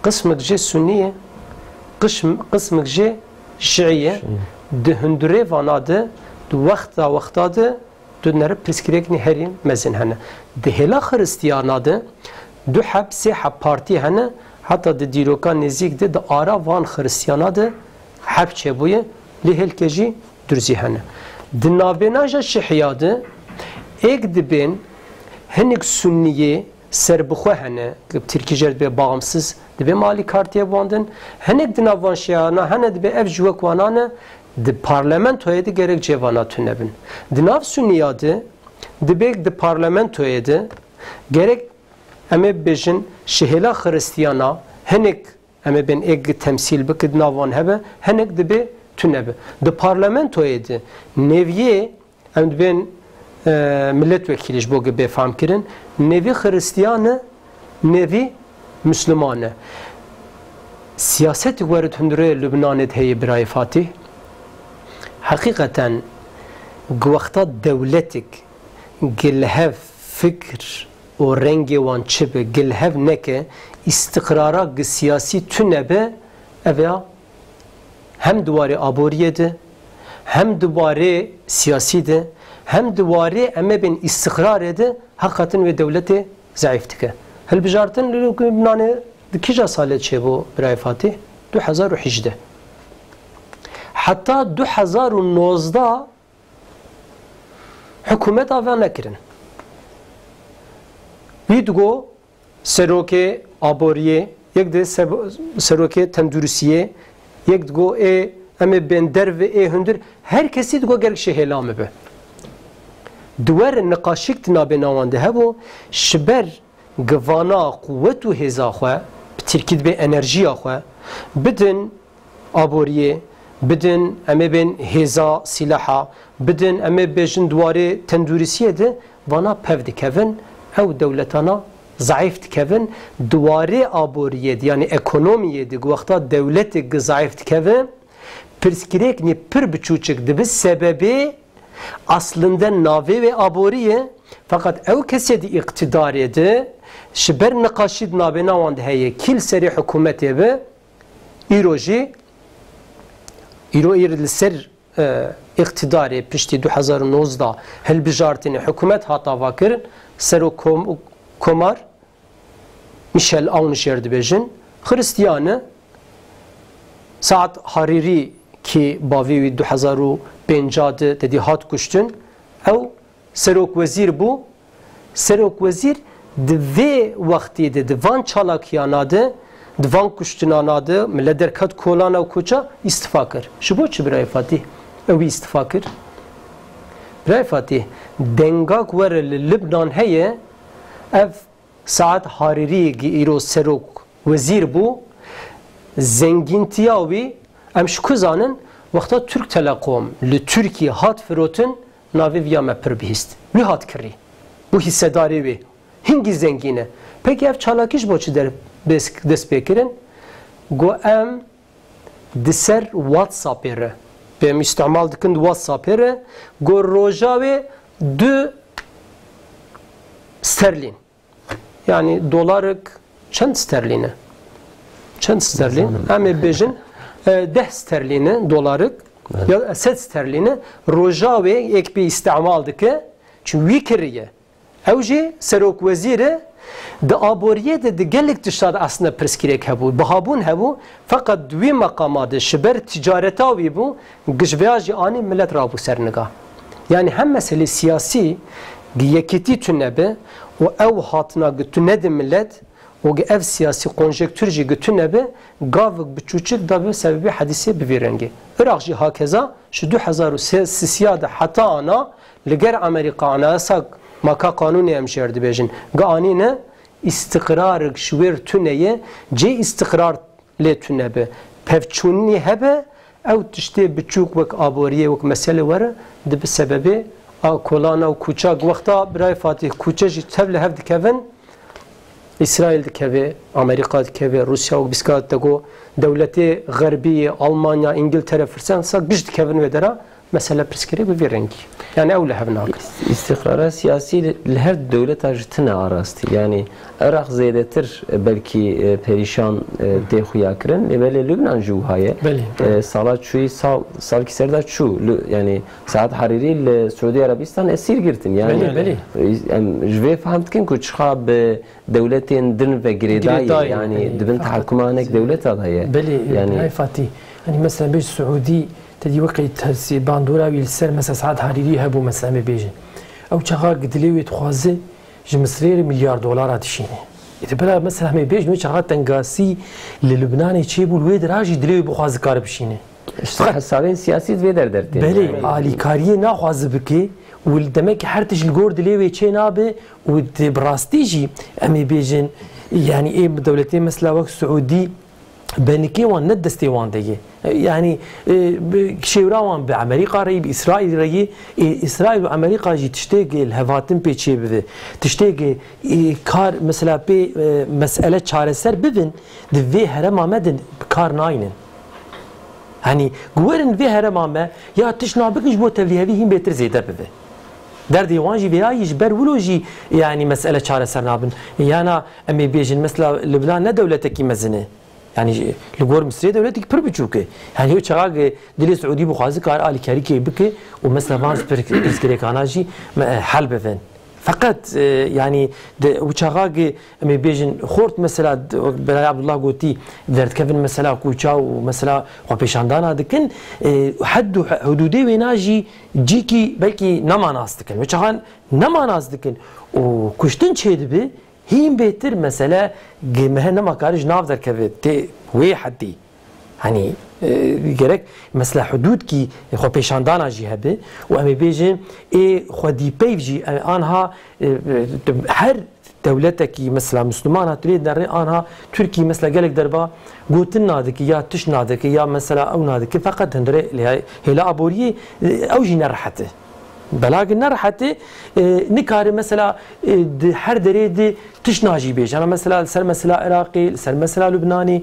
Speaker 2: قسمک جه سنیه قسمک جه شیعیه دهندره واناده دو وقتا ده دو نره پرسکریک نهرین مزن هنه دهلا خریستیانا ده دو حبسی حب پارتی هنه حتی ده دیروکان نزیک ده ده آرا وان خریستیانا ده حب چه بویه لهل کجی درزی هنه دنابناجا شحیاده ایک دبین هنگ سنیه سربخوه هنه که ترکی جرد به bağımsız دبی مالی کارتیه باندن هنگ دنابان شیانا هنه دبی اف جوک وانانه د پارلمنتویه ده gerek cevanatü nebin dinav sünniyadı dibek de parlamentoye de gerek eme bejin şehela Hristiyana henek eme ben ek temsil bıkı dinavan hebe henek dibi tünebe. De parlamentoydu. Neviye em ben milletvekiliş bu gibi faham kirin. Nevi Hristiyanı, nevi Müslümanı. Siyaset varit hundure Lübnan'et heye biray Fatih. Hakikaten guvakta devletik gilhev fikr o rengi wan çibe gilhev neke istikrara siyasi tünebe evya hem duvarı aboriyede, hem duvarı siyaside, hem duvarı eme ben istikrar ede, hakikaten ve devlete ضعیف دکه هل بجارتن لبنان کجا ساله چه بو برای فاتح 2018 حتی 2019 حکومت آوان نکرن ویدگو سروک آبوریه یک ده سروک تندرسیه یک دگو ام بندر و هندر هر کسی دگو گرگ شهلامه به دوار نقاشیک تنابه نوانده هبو شبر گوانا قوت و هزا خواه بترکید به انرژی خواه بدن آبوریه بدن امه بین هزا سلاحا بدن امه بیشن دواره تندرسیه ده وانا پفد کهون او دولتانا ضعیف کهون دواره آبوریه ده یعنی اکونومیه ده وقتا دولت ضعیف کهون پرسکریک نی پر بچوچک ده به سببی aslında nave ve aboriye fakat ev kesedi iktidar ede şiber nakaşid nave navand heye kil seri hükümeti be iroji iril ser iktidarı pişti 2019'da hel bijartini hükümet hata vakir sero komar Michel Aoun bejin Hristiyanı Saad Hariri ki bavi 2005 dedi hat kuştun ev serok vezir bu serok vezir de vakti de van çalakiyanadı divan kuştunanadı millederkat kolana koça istifakır şu bu çibray Fatih ev istifakır Bray Fatih dengak var Lübnan heye ev Saad Hariri iro serok vezir bu zengintiyavi em şu kuzanın Vakta Türk Telekom li Türkiye hat firotun navi viyame pir bihist. Li hat kiri. Bu hissedari vi. Hingi zengine. Peki ev çalakiş boçu der dest bekirin. Go em diser WhatsApp ere. Benim istimal dikin WhatsApp ere. Go roja ve 2 sterlin. Yani dolarık çend sterline. Çend sterlin. Em bejin 10 sterlini dolarık ya 7 sterlini roja ve ek bir istimal dike çünkü vikriye evji serok veziri de aboriye de gelik dışarı aslında preskirek hebu bahabun hebu fakat dvi makamadı şiber ticaretavi bu gıcviyajı ani millet rabu serniga yani hem mesele siyasi yekiti tünebe o ev hatına gütünedi millet o ev siyasi konjektürci gütünebe gavık biçuçuk da bir sebebi hadise bivirengi. Irakçı hakeza şu 2003 hatta ana liger Amerika anayasak maka kanuni emşerdi bejin. Gaanine istikrarık şuver tüneye ce istikrar le tünebe. Pevçunni hebe ev tişte biçuk vek aboriye vek mesele var de bir sebebi kolana ve kuçak vakta biray Fatih kuçacı tevle hevdi kevin İsrail dikeve, Amerika dikeve, Rusya ve Biskat dego, devleti Garbiye, Almanya, İngiltere fırsansa güç dikevin ve dera mesela preskeri bir rengi. Yani evle hevnak.
Speaker 1: İstikrara siyasi her devlet ajtına arastı. Yani Irak zedetir belki perişan dehuya kirin. Böyle Lübnan juhaye. Salat çuy sal kiserda çu. Yani Saad Hariri Suudi Arabistan esir girtin. Yani jve fahmtkin ku çıxa be devletin din ve gireday yani dibin tahakkumanek devlet adaya.
Speaker 3: Yani Fatih. Yani mesela bir Suudi تدي وقت هسي باندورا ويلسر مثلا سعد حريري هبو مثلا بيجن او شغا قدلي ويتخوازي جمسرير مليار دولار تشينه يتبلا مثلا هم بيجن شغا تنقاسي للبنان يجيبوا الويد راجي دلي بخواز كار بشينه
Speaker 1: حسابين سياسي ويدر درتين
Speaker 3: بلي علي كاريه ناخواز بكي والدمك حرتش الجور دلي ويتشينابه ودبراستيجي امي بيجن يعني ايه دولتين مثلا وقت سعودي بنكي وان ندستي وان دقي يعني شيوراوان بأمريكا رأي بإسرائيل رأي إسرائيل وأمريكا جي تشتاق الهفاتن بيتشي بذي تشتاق كار مثلا بي مسألة شارع سر ببن دفي هرما مدن كار ناينن يعني قوارن في هرما ما يا تشنا بكش بو تفليها هم بيتر زيدر بذي در ديوان جي بيها يجبر ولو جي يعني مسألة شارع سر نابن يعني أمي بيجن مثلا لبنان نا دولتك مزنه يعني لغور مصرية دولتك پر بچوكه يعني هو چغاق دل سعودي بخوازي كار آلي كاري كي بكي ومثلا فانس برسكريكانا جي حل بفن fakat yani uçağa emi bejin xort mesela Belay Abdullah goti dertkevin mesela kuçağı mesela xwepeşandana dikin haddu hududi ve naji ciki belki namanaz dikin uçağın namanaz dikin o kuştun çedibi him betir mesela gemehne makarij nav derkeve te ve haddi hani gerek mesela hudud ki xwepeşandana jî hebe û em ê bêjin xwedî peyv jî anha her devletekî mesela Müslüman hatırê derê anha Türkiye mesela gelek derba gotin nadiki ya tiş nadiki ya mesela ew nadiki fakat hindire hêla aboriyê ew jî nerehete belagin nerehete nikare mesela her derê de tiş najî bêje mesela ser mesela Iraqê ser mesela Lübnanê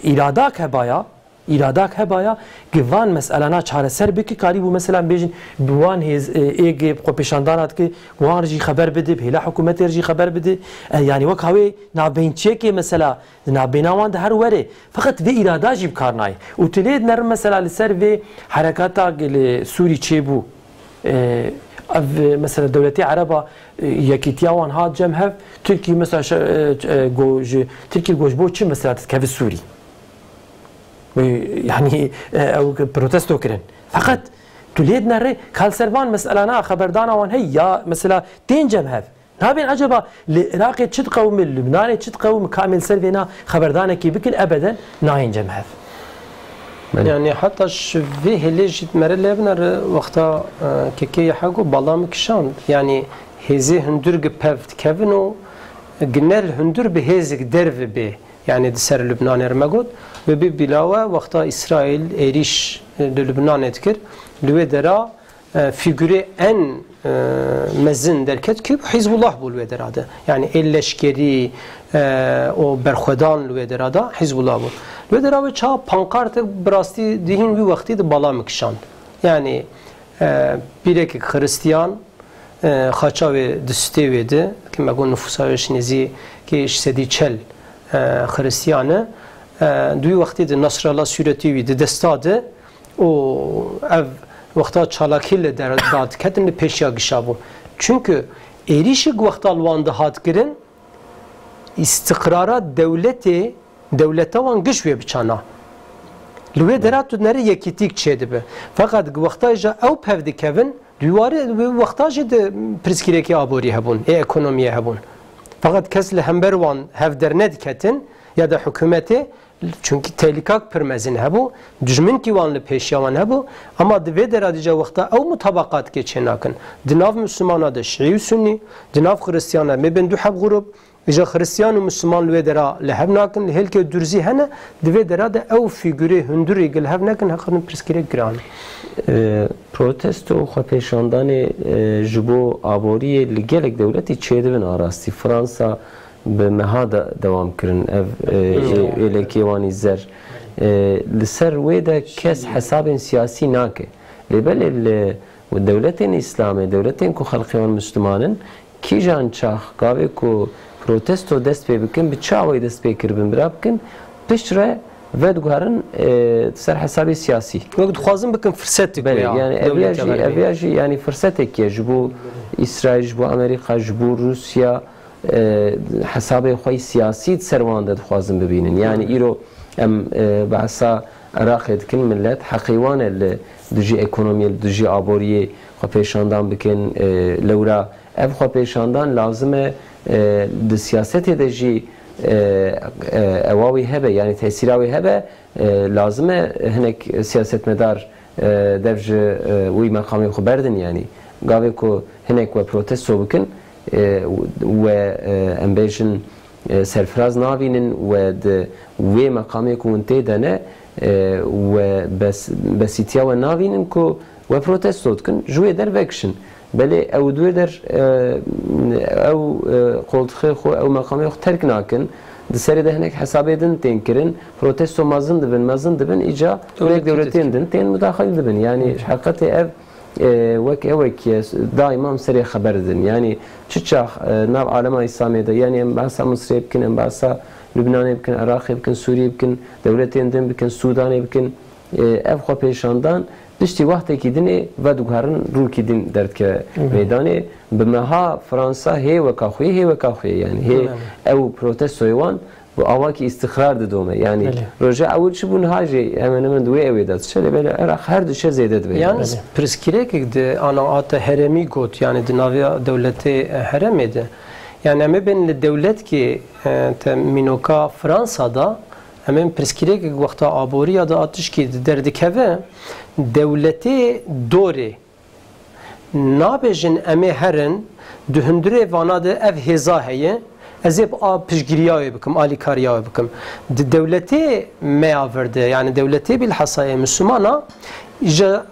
Speaker 3: îradak hebaya îradak hebaya givan meselana çareser biki karî bu mesela bêjin wan êgê xwepeşandana dike wan jî xeber bide hêla hikûmetê jî xeber bide yani wek hawê navbênçiyekê mesela navbêna wan de her were fakat vê îrada jî bikar nayê û tilê nerin mesela li ser vê herekata li Sûrî çêbû mesela devleti Araba yekîtiya wan hat cem hev Türkiye mesela Türkiye gojbo çi mesela kevi Sûrî yani protesto kirin fakat tulêd nere kalservan meselana xeberdana wan hey ya mesela tên cem hev nabên acaba li Iraqê çi diqewim li Lübnanê çi diqewim kamil ser vêna xeberdanekî bikin ebeden nayên cem hev
Speaker 2: يعني حتى في هليج مرة بنر وقتا كي يحقو بالام كشان يعني هذه هندور جبهت كيفنو جنر هندور بهذيك درف به يعني دسر لبنان رمجود وببلاوة وقتا إسرائيل إيريش لبنان تكر لودرا فيجوري أن مزن دركت كيف حزب الله بالودرا ده يعني إلشكري او برخدان لودرا ده حزب الله بول لودرا و چا پانکارت براستی دهین وی وقتی ده بالا مکشاند يعني بیرک خریستیان خاچا و دسته ویده که مگون نفوسایش نزی که سدی چل خریستیانه دوی وقتی ده نصر الله صورتی ویده دستاده و ev وقتا çalakiyle dad ketin peşya gişabun. Çünkü erişik vaqta alvandı hat girin istikrara devlete wan giş ve biçana. Lüve derat nere yekitik çedibe. Fakat vaqta ja ew pevdi kevin duvarı vaqta de priskireki abori hebun, ekonomiye hebun. Fakat kesle hemberwan hevder ketin ya da hükümeti çünkü tehlikak permezin hebu, düşman kivanlı peşyavan hebu, ama dve deradice vaqta ev mutabakat geçen akın. Dinav Müslümana da Şii Sünni, dinav Hristiyana meben du hab grup, İca Hristiyan ve Müslüman lüve dera lehev nakin, helke dürzi hene, dve dera da ev figürü hündürü gel hev nakin, hakkının priskire giran.
Speaker 1: Protesto xwepeşandane ji bo aboriye li gelek devletî çêdibin arastî. Fransa bi meha dewam kirin ev êlekê wanî zer. Li ser wê de kes hesabên siyasî nake. Lêbelê li devletên İslamê, devletên ku xelkê wan Müslümanin kîjan çax gavê ku protesto dest pê bikin, bi çawa dest pê kiribin bira bikin, piştre ve diguharin ser hesabê siyasî.
Speaker 2: Wek dixwazin bikin fırsetik
Speaker 1: yani eviya jî yani fırsetekî ji bo İsrail, ji bo Amerîka, ji bo Rusya hesabê xwe siyasî ser wan de dixwazin bibînin. Yani îro em behsa Iraqê dikin millet heqî wan e li dijî ekonomiyê, dijî aboriyê xwepêşandan bikin lewra ev xwepêşandan lazim e di siyasetê de jî ewa wî hebe yani tesîra wî hebe lazim e hinek siyasetmedar dev ji wî meqamê xwe berdin yani gavê ku hinek we protesto bikin ve em bêjin serfiraz navînin ve di wê meqamê ku hûn tê de ne ve besîtiya we navînin ku we protesto dikin ji wê dervekişin. Belê ew duê der ew qoltixê xwe ew meqamê xwe terk nakin di serê de hinek hesabê din tên kirin protesto mezin dibin îca wek dewletên din tên müdaxil dibin yani heqetê ev wek ewek daîma serê xeber didin yani çi çax nav alema İslamê de yani em behsa Misrê bikin em behsa Lübnanê bikin Iraqê bikin Sûriyê bikin dewletên din bikin Sudanê bikin ev xwepêşandan Dişti vakti dini ve dukarın ruki din dertke meydanı bimha Fransa hey ve kahve hey ve kahve yani hey ev protestoyu wan bu avaki istikrar dedome yani proje avul şu bun hacı hemen duye evedat şöyle böyle her düşe zedet ve
Speaker 2: yalnız priskirek de ana ata heremi got yani dinavya devleti heremedi yani ama ben devlet ki minoka Fransa'da hemen priskirek vakta aboriya da atış ki derdikeve devleti dori nabejin eme herin dühündüre vana de ev heza heye ez hep pişgiriya bikim alikariya bikim devleti meaverdi yani devleti bilhassa Müslümana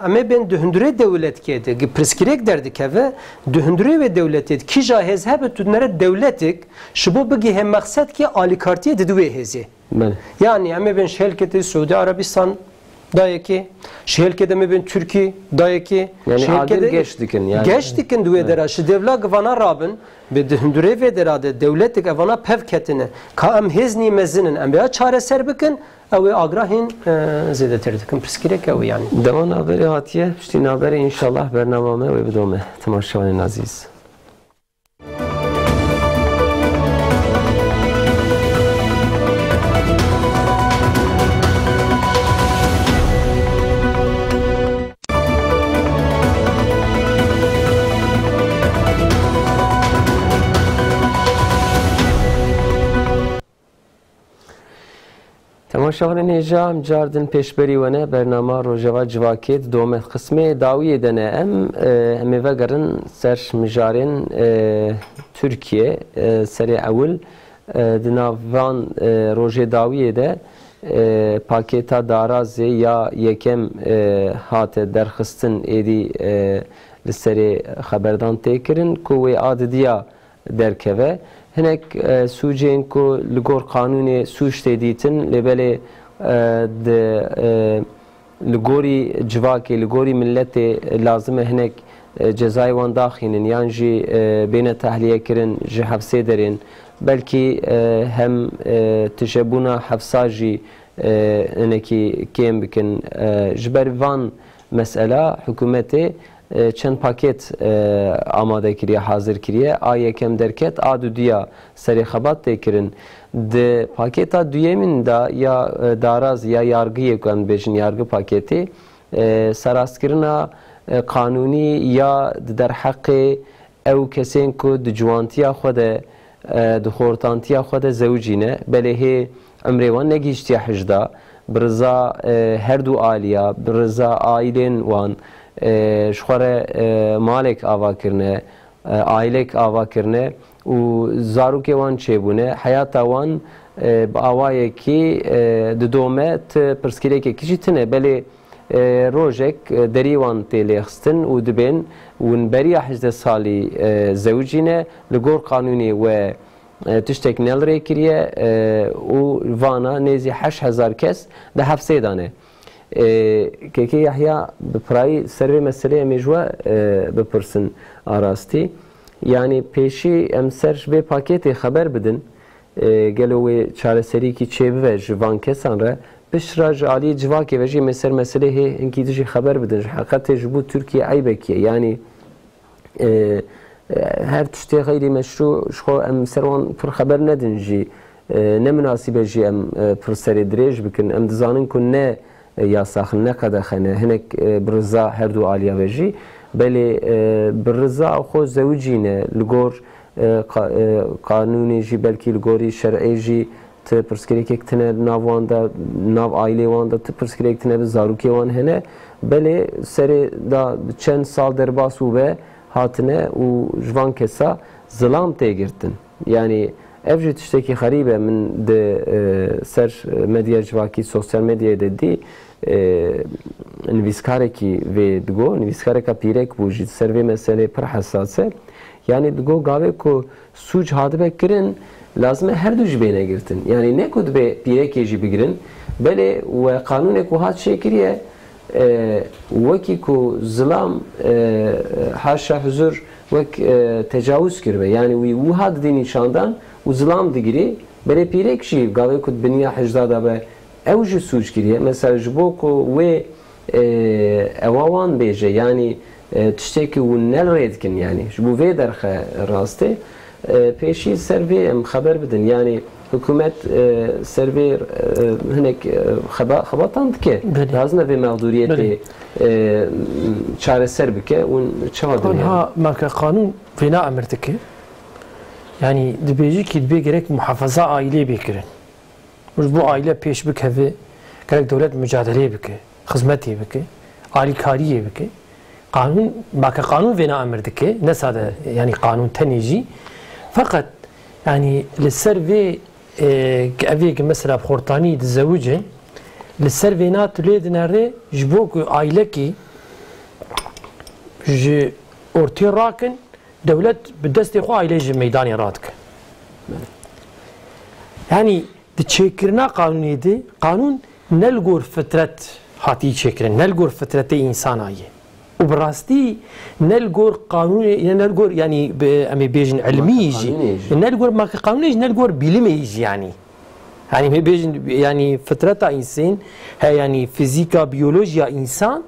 Speaker 2: ame ben dühündüre devlet kedi priskirek derdik eve dühündüre ve devleti ki jahez hebe tünere devletik şubu bigi hem maksat ki alikartiye dedüve hezi yani ame ben şelketi Suudi Arabistan dayaki şehirkede mi ben Türkiye dayaki
Speaker 1: yani adil geçtikin yani
Speaker 2: geçtikin duye dera şu devlet gvana rabın be dündüre ve derade devletik evana pevketine ka em hezni mezinin em ya çareser bikin ev agrahin zedeterdikin priskirek ev yani
Speaker 1: devan haberi hatiye işte haberi inşallah bernamame ve bidome temaşavanın aziz تماشاوان نجام جاردن پیشبری ونه برنامه روزوا جواکید دومت قسمه داویه دنه ام وگرن سر مجارن ترکیه سری اول دناوان روزه داویه ده پاکتا دارازی یا یکم هات درخستن ایدی لسری خبردان تکرن کوی عاددیا درکوه هنک سوچین کو لگور قانون سوچ تدیتن لبله لگوری جواکی لگوری ملت لازمه هنک جزای وان داخلین یعنی جی بین تحلیه کرن جحفسه درین بلکی هم تجربونا حفصاجی انکی کیم بکن جبر وان مسئله حکومتی چند پاکت آماده کریه حاضر کریه آیه کم درکت آدو دیا سری خبات تکرین ده پاکتا دویمین دا یا داراز یا yargı کن بیشن yargı پاکتی سراسکرنا قانونی یا در حق او کسین کو دجوانتیا خود دخورتانتیا خود زوجینه بله هی عمروان نگیشتی حجدا برزا هر دو آلیا برزا آیلین وان شخوره مالک آوا کرنه آیلک آوا کرنه و زاروک وان چه بونه حیات وان با آوایی کی دومت پرسکیله که کشی تنه بله روزک دریوان تلیخستن و دبین و نبری حجد سالی زوجینه لگور قانونی و تشتک نلره کریه و وانا نیزی 8000 کس ده هفته دانه که یحیی بپرای سر مسئله مجوا بپرسن آراستی یعنی پیشی امسرش به پاکت خبر بدن گلوی چاره سری کی چه به جوان کسان را بشراج عالی جواکی و جی مسئله هی انکی دیجی خبر بدن حقیقت جبو ترکیه عیبه کیه یعنی هر تشتی غیری مشروع شخو امسروان پر خبر ندن جی نمناسبه جی ام پر سری دریج بکن ام دزانن کن نه یا ساخن نقده خنه هنک برزا هر دو آلیا وجی بله برزا خو زوجینه لگور قانونی جی بلکی لگوری شرعی جی ت پرسکری که تنه ناواندا ناو عائله واندا ت پرسکری که تنه زاروکی وان هنه بله سری دا چند سال در باسو به هاتنه و جوان کسا ظلام تگرتن یعنی evci tişteki xaribe min de ser medya civaki sosyal medya dedi nivîskareki ve digo nivîskareka pîrek bû jî ser vê meselê pir hesas e yani digo gavê ku sûc hadibe kirin lazim e her du ji bêne girtin yani ne ku dibe pîrekê jî bigirin belê we qanûnê ku hat çêkiriye wekî ku zilam haşa huzur wek tecavüz kiribe yani wî wiha didî nîşandan و ظلام دیگری برای پیرک شی گاوی کد بنیا حجدا به اوج سوچ کریه مثلا جبو کو و اوان بيجي يعني تشتكي ونال ريدكن يعني شبو في درخه راسته بيشي سيرفي ام خبر بدن يعني حكومت سيرفي هناك خبطان دكه لازم في موضوعيه چاره سر بکه اون چه
Speaker 3: ها ما قانون فينا امرتك يعني دبيجي كي دبي gerek محافظه عائله بكرن مش بو عائله پیش بكه gerek دولت مجادله بكه خدمتي بكه عاليكاريه بكه قانون ما قانون فينا امرتك نساده يعني قانون تنيجي فقط يعني للسيرفي كافيك مثلا بخورتاني تزوجه للسيرفينات تريد ناري جبوك عائلكي جي اورتي راكن دولت بدستي خو عائله جي ميداني راتك يعني تشكرنا قانوني دي قانون نلقور فترة هاتي تشكرن نلقور فترة انسانية وبراستي نلقور قانون نلقور يعني امي بيجن علمي يجي نلقور ما قانون يجي نلقور بيلمي يجي يعني بيجن يعني فترة انسان هي يعني فيزيكا بيولوجيا انسان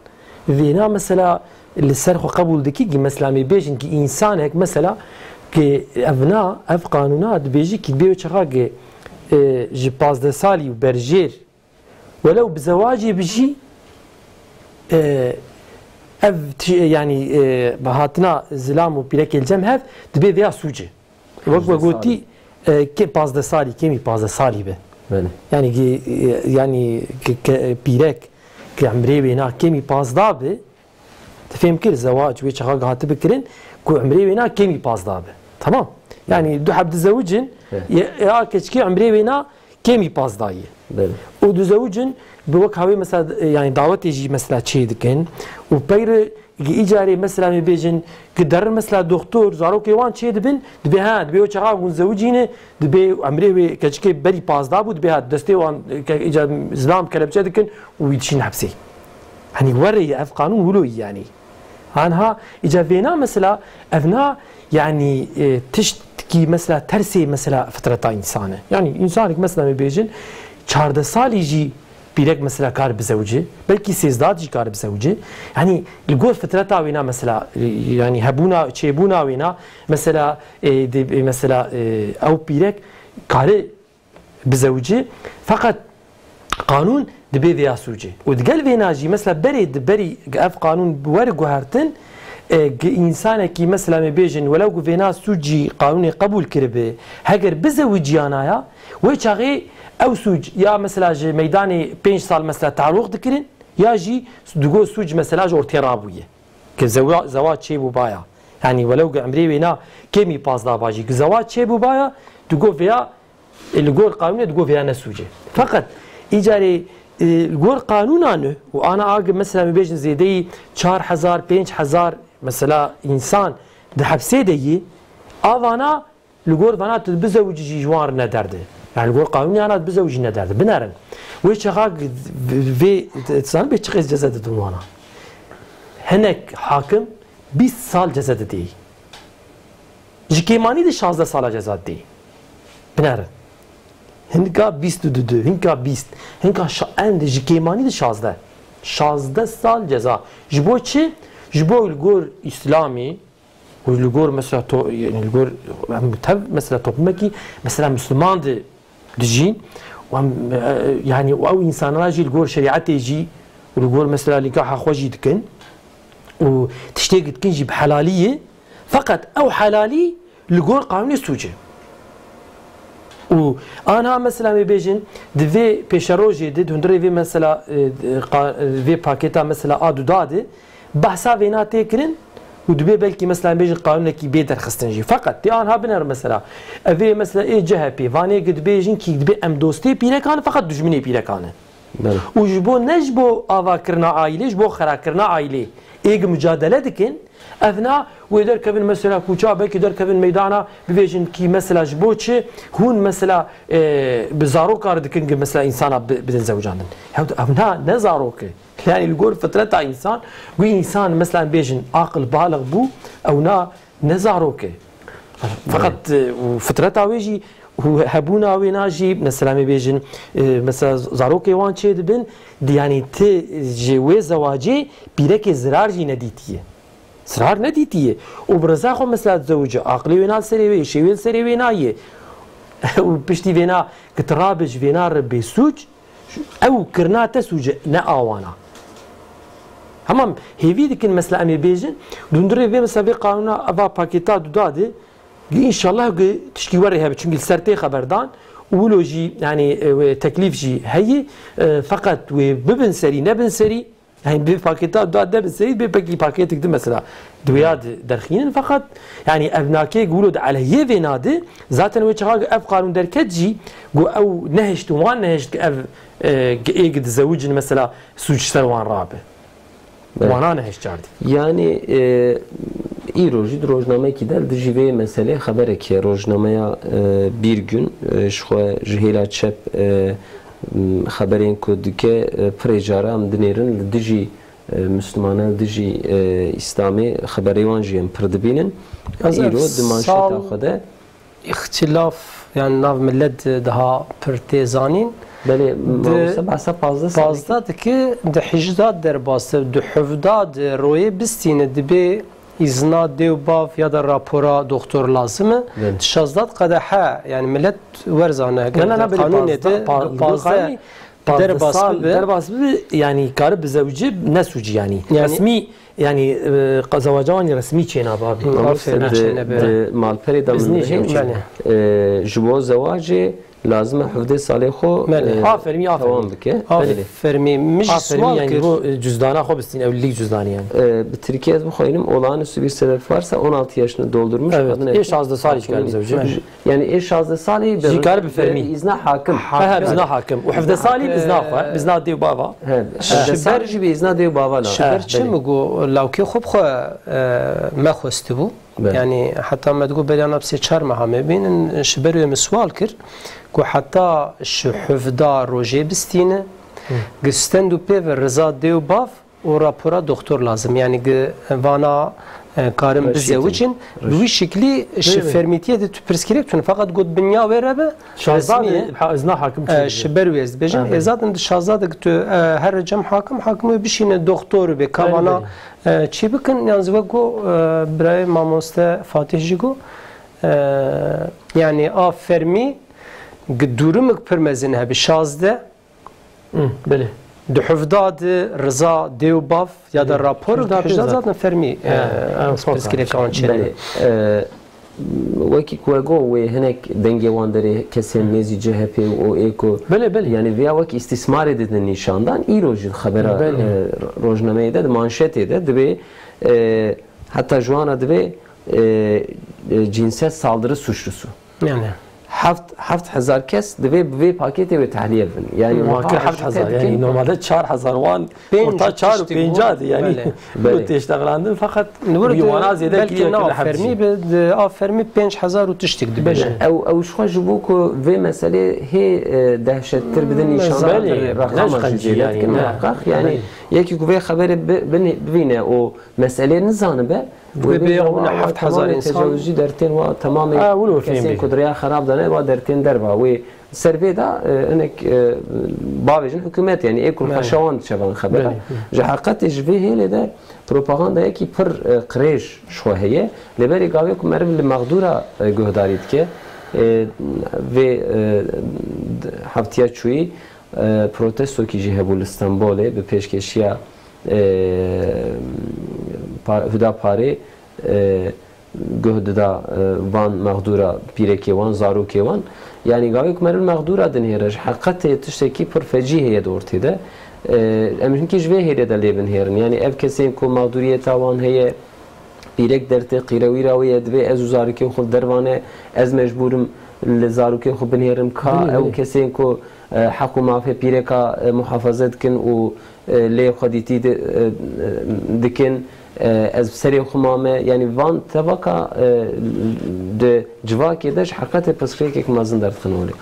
Speaker 3: فينا مثلا السرخ قبول دقيقي مثلا مي بيجن كي انسان هيك مثلا كي ابناء اف قانونات بيجي كي بيو تشغاق جي باس دو سالي وبرجير ولو بزواجي بيجي يعني بهاتنا زلام وبيلك الجمهف دبي فيها سوجي وقلتي كي باس دو سالي كيمي باس دو سالي به يعني بيرك كي عمري بينا كيمي باس دابه تفهم كل زواج ويش غاق هات بكرين كو عمري بينا كيمي باس دابه تمام يعني دو حب تزوجن يا كشكي عمري بينا كيمي باس دايه ودو زوجن بوك هاوي مثلا يعني دعوت يجي مثلا تشي دكن وبير ايجاري مثلا بيجن قدر مثلا دكتور زاروك يوان تشي دبن دبي ها دبي وش غاق زوجينه دبي عمري كشكي بري باس داب دبي ها دستي وان ايجا زلام كلبشه دكن ويدشين حبسي يعني وري اف قانون ولوي يعني عنها اجا فينا مثلا افنا يعني تشتكي مثلا ترسي مثلا فتره انسانه يعني انسانك مثلا بيجن 14 سال يجي بيرك مثلا كار بزوجه بلكي 13 يجي كار بزوجه يعني الجول فترتها وينا مثلا يعني هبونا تشيبونا وينا مثلا مثلا او بيرك كار بزوجه فقط قانون دبي فيها سوجي وتقال فيناجي مثلا بري اف قانون بورق وهرتن انسان كي مثلا بيجن ولو فينا سوجي قانوني قبول كربه هاجر بزوجي انايا ويشاغي او سوج يا مثلا جي ميداني 5 سال مثلا تعلق ذكرين يا جي دغو سوج مثلا جور ترابويه كزواج شي بوبايا يعني ولو عمري وينا كيمي باس دا باجي زواج شي بوبايا دغو فيها الجول قانوني دغو فيها نسوجي فقط ايجاري الجول قانونانه وانا اجي مثلا بيجن زيدي 4000 5000 مثلا انسان ده حبسه دي اوانا الجول فانا بزوجي جوار ندرده يعني الجول قانوني انا بزوجي ندرده بنارن ويش حق في تصل بيتخذ جزاء دموانا هناك حاكم 20 سال جزاء دي جكيماني دي 16 سال جزاء دي بنارن هنكا 22 هنكا 20 هنكا عند جكيماني دي 16 سال جزاء جبو چه جبو الجور اسلامي والجور مثلا يعني الجور مثلا توبمكي مثلا مسلمان دي دجين يعني او انسان راجي الجور شريعته يجي والجور مثلا نكاح خوجي دكن وتشتاق تكنجي بحلاليه فقط او حلالي الجور قانوني سوجه وانا مثلا بيجن دفي بيشاروجي دد هندري في مثلا في باكيتا مثلا ادو دادي بحسا فينا تكرن ودبي بلكي مثلا بيجي قانون كي بيدر خستنجي فقط تي ان هابنر مثلا افي مثلا اي جهبي فاني قد بيجن كي دبي ام دوستي بيلكان فقط دجمني بيلكان وجبو نجبو افا كرنا عائله جبو خرا كرنا عائله ايج مجادله دكن اثناء ويدر كفن مثلا كوچا بك يدر كفن ميدانا بيجن كي مثلا جبوتش هون مثلا بزارو كار دكن مثلا انسان بدن زوجان اثناء نزاروك يعني الجور فترة انسان وي انسان مثلا بيجن عاقل بالغ بو او نا نزاروك فقط وفترتها ويجي و هبونا ويناجي مثلا مبيجن مثلا زاروكي وان چه دبن يعني ت جوي زواجي بيرك زرار جي نديتيه زرار نديتيه وبرزاخو مثلا زوجه عقلي وينال سريوي شيويل سريوي نايه وبشتي فينا كترابج فينا بسوج او كرناته سوج نا اوانا همام هيفي ديكن مثلا امي بيجن دوندري في مثلا قانونا افا باكيتا دادي ان شاء الله تشكي وريها بتشكي سرتي خبردان ولوجي يعني تكليف جي هي فقط وببن سري نبن سري يعني بباكيتا داد بن سري بباكي باكيتك دي مثلا دوياد درخين فقط يعني ابناكي يقولوا على هي فينادي ذاتن وجهها اف قانون دركتجي او نهشت وان نهشت اف ايقد زوجن مثلا سوج سروان رابه وانا نهش جاردي
Speaker 1: يعني ایروژی روزنامه کی دل دجیوه مسئله خبره که روزنامه bir gün شخو جهیلا چپ خبرین کد که پریجارم دنیرن دجی مسلمانه دجی اسلامی خبریوان جیم پردبینن ایرو دمانشتا خوده
Speaker 2: اختلاف يعني ناف ملت دها پرتزانین
Speaker 1: بله ما بحثا
Speaker 2: پازده که ده حجداد در باسته ده حفداد روی بستینه دبی izna devbav ya da rapora doktor lazımı. Şazdat kadaha yani millet verzana kanun edi. Bazı
Speaker 3: derbas yani karı bizevci nesüci yani resmi yani زواجان رسمی چینا بابی.
Speaker 1: مالپری دامن جبو زواجی لازم حفظ سالی خو
Speaker 3: آفرمی
Speaker 2: آفرمی مش
Speaker 3: سوال yani bu cüzdana خو بستین evlilik cüzdanı yani.
Speaker 1: Türkiye'de bu koyunum olağanüstü bir sebep varsa 16 yaşını doldurmuş.
Speaker 3: Evet. Eş azda salih çıkar zevci.
Speaker 1: Yani eş azda salih
Speaker 3: jikar bfermi
Speaker 1: izna hakim.
Speaker 3: izna hakim. Ve hafda salih izna xo bizna div baba.
Speaker 1: Şeber jibi izna div baba.
Speaker 2: Şeber çi مگو لو که خوب خو ما خواسته بو يعني حتى ما تقول بلي انا بسي چار مهمه بين شبر مسوال كر كو حتى شحفدا روجي بستينه گستندو بي رضا ديو باف و راپورا دكتور لازم يعني وانا كارم بزوجين بوي شكلي شفرميتيه دي برسكريبتون فقط قد بنيا وربه
Speaker 3: شازاد ازنا حاكم
Speaker 2: شبر ويز بجن ازاد شازاد هر جم حاكم بشينه دكتور به كمانا چی بکن یعنی وگو برای ماموسته فاتح جیگو یعنی آفرمی گدورمک پرمزین هبی 16
Speaker 3: بله
Speaker 2: دو حفداد رضا دیو باف یا در راپور حجداد زادن فرمی پرسکری کان چیه
Speaker 1: وکی کوگو و هنک دنگی واندری کسی میزی جهپی و ایکو
Speaker 3: بله
Speaker 1: یعنی ویا وکی استثمار دیدن نشاندن ایروج خبره روزنامه ده manşet ده دبی hatta جوانا دبی cinsel saldırı suçlusu.
Speaker 2: Yani
Speaker 1: 7000 kes دبی paketi ve tahliye edin.
Speaker 3: Yani 7000 yani normalde 4000 وان orta 4 yani bu teştaglandın fakat
Speaker 2: yuwana ziyade gidiyor ki fermi be afermi 5000 و تشتك دبي
Speaker 1: او شو جبوكو في مساله هي دهشتتر بدن نشان رقم يعني يكي كو في خبر ببينه او مساله نزانه به
Speaker 2: وبيعون 7000 انسان
Speaker 1: تجاوزي درتين وتماما كسين كدريا خراب دانه و درتين دربا و سربي دا انك باوجن حكومت يعني ايكل خشوان شبان خبر جحقت جفي هي لده propaganda ki pır kreş şu heye leberi gavi ku merv li mağdura guhdarit ke ve haftiya çuyi protesto ki jihebul İstanbul'e be peşkeşiya huda pare guhdada van mağdura pireke van zaruke van yani gavi ku merv mağdura denherej hakikat tişteki pır feci heye ortada امروز که جوه هیره دلیبن هرن یعنی اف کسی کو مقدوریت آوان هیه بیرک درته قیروی راویه دوی از وزاری که خود دروانه از مجبورم لزارو که خود بنهرم کا او کسی کو حق و معافی بیرکا محافظت کن و لی خودیتی دکن از سری خمامه یعنی وان تباکا ده جواکی دش حقیقت پسخی که مازن درد خنولی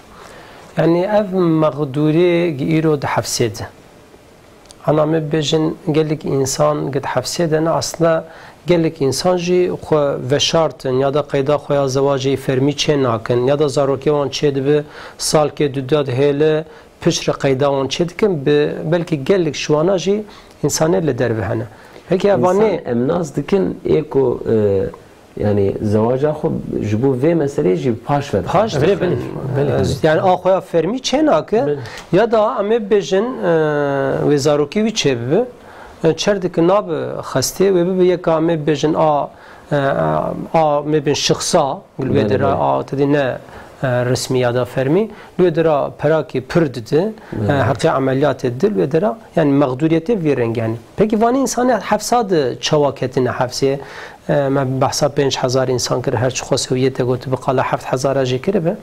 Speaker 2: yani ev mağduri giro da hapsede. Anamı bejin gelik insan git hapsede ne aslında gelek insan jî xwe veşartin ya da qeyda xwe ya zewacê fermî çê nakin ya da zarokê wan çê dibe salkê dudat hêle piştre qeyda wan çê dikin belkî gelek şiwana jî insanê li derve hene. Peki evanê
Speaker 1: em naz dikin eko yani zevaca xwe ji bo vê meselê jî paş ve
Speaker 2: paş yani a xwe ya fermî çê nake ya da em ê bêjin wê zarokî wî çê bibe çerdiki nabe xestê wê bibe yeka em ê bêjin a mebin şıxsa gulbedera a tedi ne resmi ya da fermi lüdera peraki pür dedi hakkı ameliyat edil lüdera yani mağduriyeti veren yani. Peki vani insanı hafsadı çavaketine hafsiye bahsa 5000 insan kır her çıkos hüviyete götü bıkala 7000 jekir be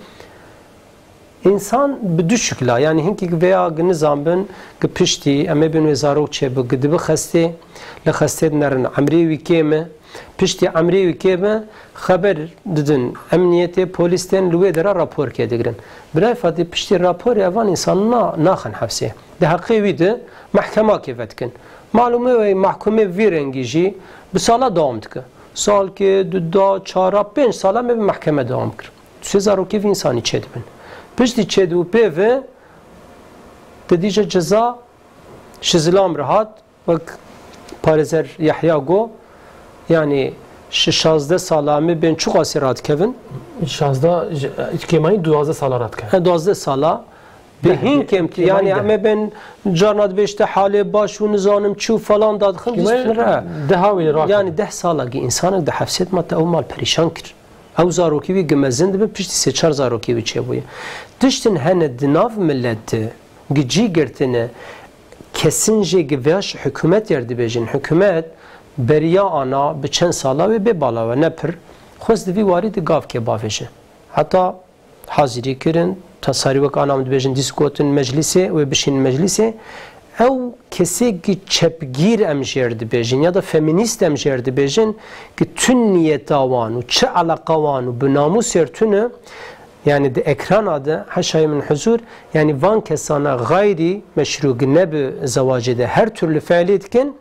Speaker 2: insan düşükla yani hinki veya nizam ben gpişti eme ben wezarok çe bu gidib xeste la xeste nerin amri wikeme pişti amri wikeme haber dedin emniyete polisten lüvedera rapor kedigrin bilay fadi pişti rapor yavan insanına naxın hapse de hakkı vide mahkema kevetkin malume ve mahkume virengici bu sala devam tıkı sal ki duda çara 5 sala me mahkeme devam kır sezarok ev insani çedibin pişti çedu peve dedice ceza şizlam rahat bak Parizer Yahya go yani 16 salami ben çok asirat kevin
Speaker 3: 16 kemayı 12 salarat kevin
Speaker 2: 12 sala behin kemti yani ama ben canad beşte hale baş ve nizanım çu falan dadxın yani 10 sala ki insanı da hafset matta o mal perişan kir او زاروکی وی گمزند به پشتی سه چهار زاروکی وی چه بویه دشتن هنه دناف ملت گیجی گرتنه kesince givyaş hükümet yerdi bejin hükümet beriya ana be çen sala ve be bala ve nepir xwest vi varî gav ke bavêje heta hazîrî kirin tasarîwek anam dibêjin dîskotin meclisê ve bişîn meclisê ew kesekî çepgîr em jêr dibêjin ya da feminîst em jêr dibêjin ki tün niyeta wan û çi alaqa wan û bi namûsê tune yani de ekran adı haşayı min huzur yani van kesana gayri meşru nebe zavacede her türlü faaliyetken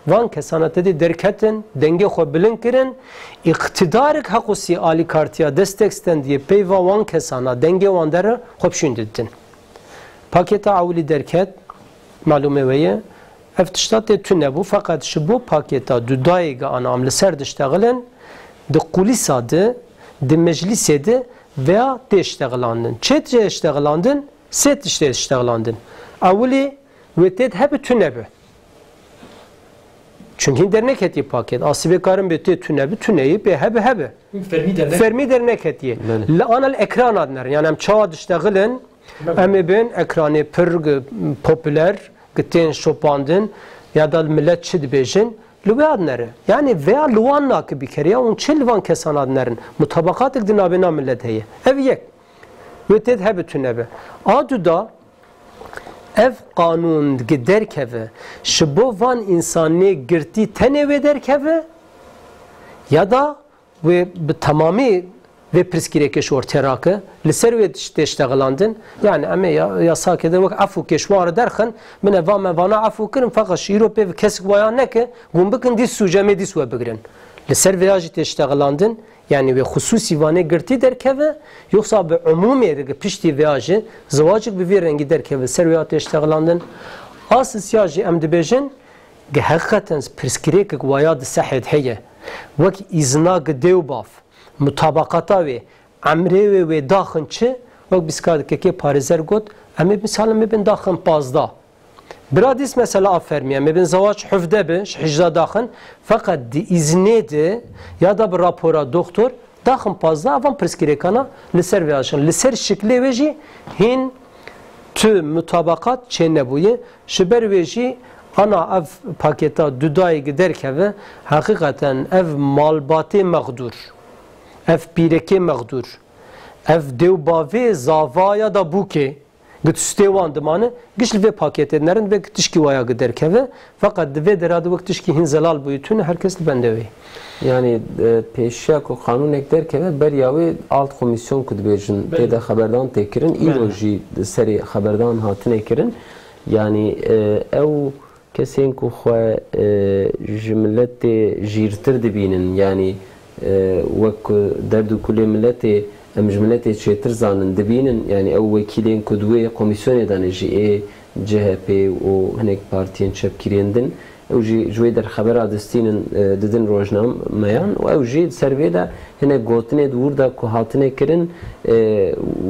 Speaker 2: van kesana dedi derketin denge xwe bilin kirin iktidarek hakusi ali kartiya desteksten diye peyva van kesana denge wan dere xwe pişindidin paketa avli derket malume veye eftiştat tune bu fakat şu bu paketa dudayga anam li ser dişteğilen de kulisadı de meclisede veya deşteğlandın. Çetçe deşteğlandın, set işte deşteğlandın. Avuli ve ted hep tünebi. Çünkü dernek eti paket. Asibe karın beti tünebi, tüneyi be hebe. Fermi dernek eti. La anal ekran adner. Yani hem çağ deşteğilen, hem ben ekranı pır popüler, gittin şopandın ya da millet çid bejin. Lübe adnere. Yani veya luvan nakı bir kere ya on çelvan kesan adnerin. Mutabakat ekdin abina millet heye. Ev yek. Ve ted he bütün evi. Adu da ev kanun giderkeve şibo van insanı girti teneve derkeve ya da ve tamamı ve priskirekeş orterakı liser ve deşteğlandın yani ama yasak eder vak afu keşvar derken mine vana afu kırın fakat şiiro ve kesik bayan ne ki gumbakın dis sucame dis ve bigrin liser ve ajit deşteğlandın yani ve hususi vane girti derkeve yoksa be umumi de pişti ve ajı zavacık bir rengi derkeve ser ve deşteğlandın asıl siyasi emdibejin hakikaten priskirekek vaya de sahed heye vak izna gdev baf mutabakata ve amre ve daxın çi vak biskadık ki parizer got emi misal ben daxın pazda biradis mesela afermiye ben zavaç hüfde be hicda daxın fakat iznedi ya da bir rapora doktor daxın pazda avan preskirekana liser ve aşın liser şekli veji hin tü mutabakat çene buye şiber veji ana ev paketa düdayı giderken ve hakikaten ev malbati mağdur ev pireke mağdur ev devbave zavaya da buke git stevan demanı gişl ve paketenlerin ve tişki vaya giderken ve fakat ve derade vakt tişki hinzelal boyutunu herkes bende ve
Speaker 1: yani peşya ko kanun ekderken beriyavi alt komisyon kudbejin de haberdan tekirin iroji seri haberdan hatin ekirin yani ev کسین کو خو جملت جیرتر دبینن یعنی وک درد کل ملت ام جملت چیتر زانن دبینن یعنی او وکیلین کدوی کمیسیون دانشی CHP و هنک پارتیان چپ کریندن او جوی در خبر دستینن ددن روزنامه میان و او جی سروی دا هنک گوتنه دور دا که هاتنه کرن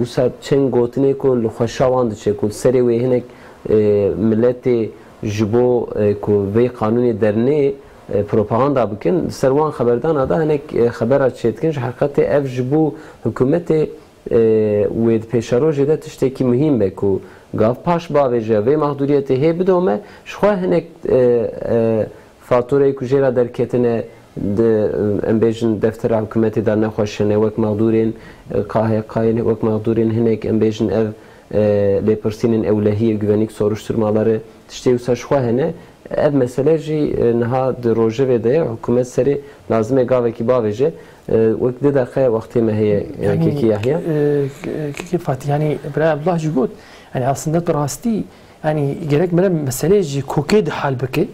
Speaker 1: و سر چند گوتنه که لخوشاوان دچه که سری و هنک ملت جبو که وی قانونی درنه پروپاگاندا بکن سروان خبردان آده هنک خبرات شد کنش حقیقت اف جبو حکومت وید پیشروج ده تشتی که مهم به که گاف پاش باوجه و محدودیت هی بدومه شخواه هنک فاتوره کجیرا در کتنه ام بیشن دفتر حکومتی در نخوشنه وک مقدورین قاین وک مقدورین هنک ام بیشن اف لپرسینن اولهی güvenlik soruşturmaları işte usaşwa hene ev mesele jî niha di rojevê de hikûmet serê lazim e gavekî bavêje wek di daqiqe wextê me heye kekî Yahya
Speaker 3: kekî Fatih yani Biraya Abdullah jî got yani aslında bi rastî yani gerek mere mesele jî kokê di hal bike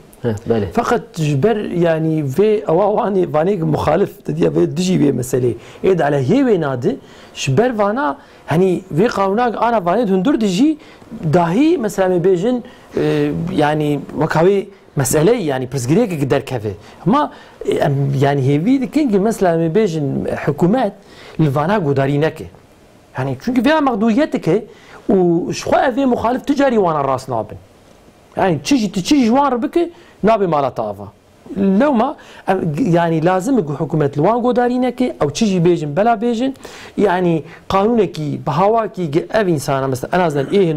Speaker 3: fakat ber yani ve avani vani muhalif dediği ve dici ve mesele ed aleyhi ve nadı şber vana hani ve kanuna ana vani döndür dici dahi mesela mebejin yani vakavi mesele yani prizgirek gider keve ama yani hevi dikin ki mesela mebejin hükümet lvana gudarine ki yani çünkü ve mağduriyet ki و شخوا في مخالف تجاري وانا الراس نابن يعني تشي جوان بك نابي مالا طافا لو ما يعني لازم حكومه الوان قدارينك او تشي بيجن بلا بيجن يعني قانونك بهواكي اف انسان مثلا انا زل ايه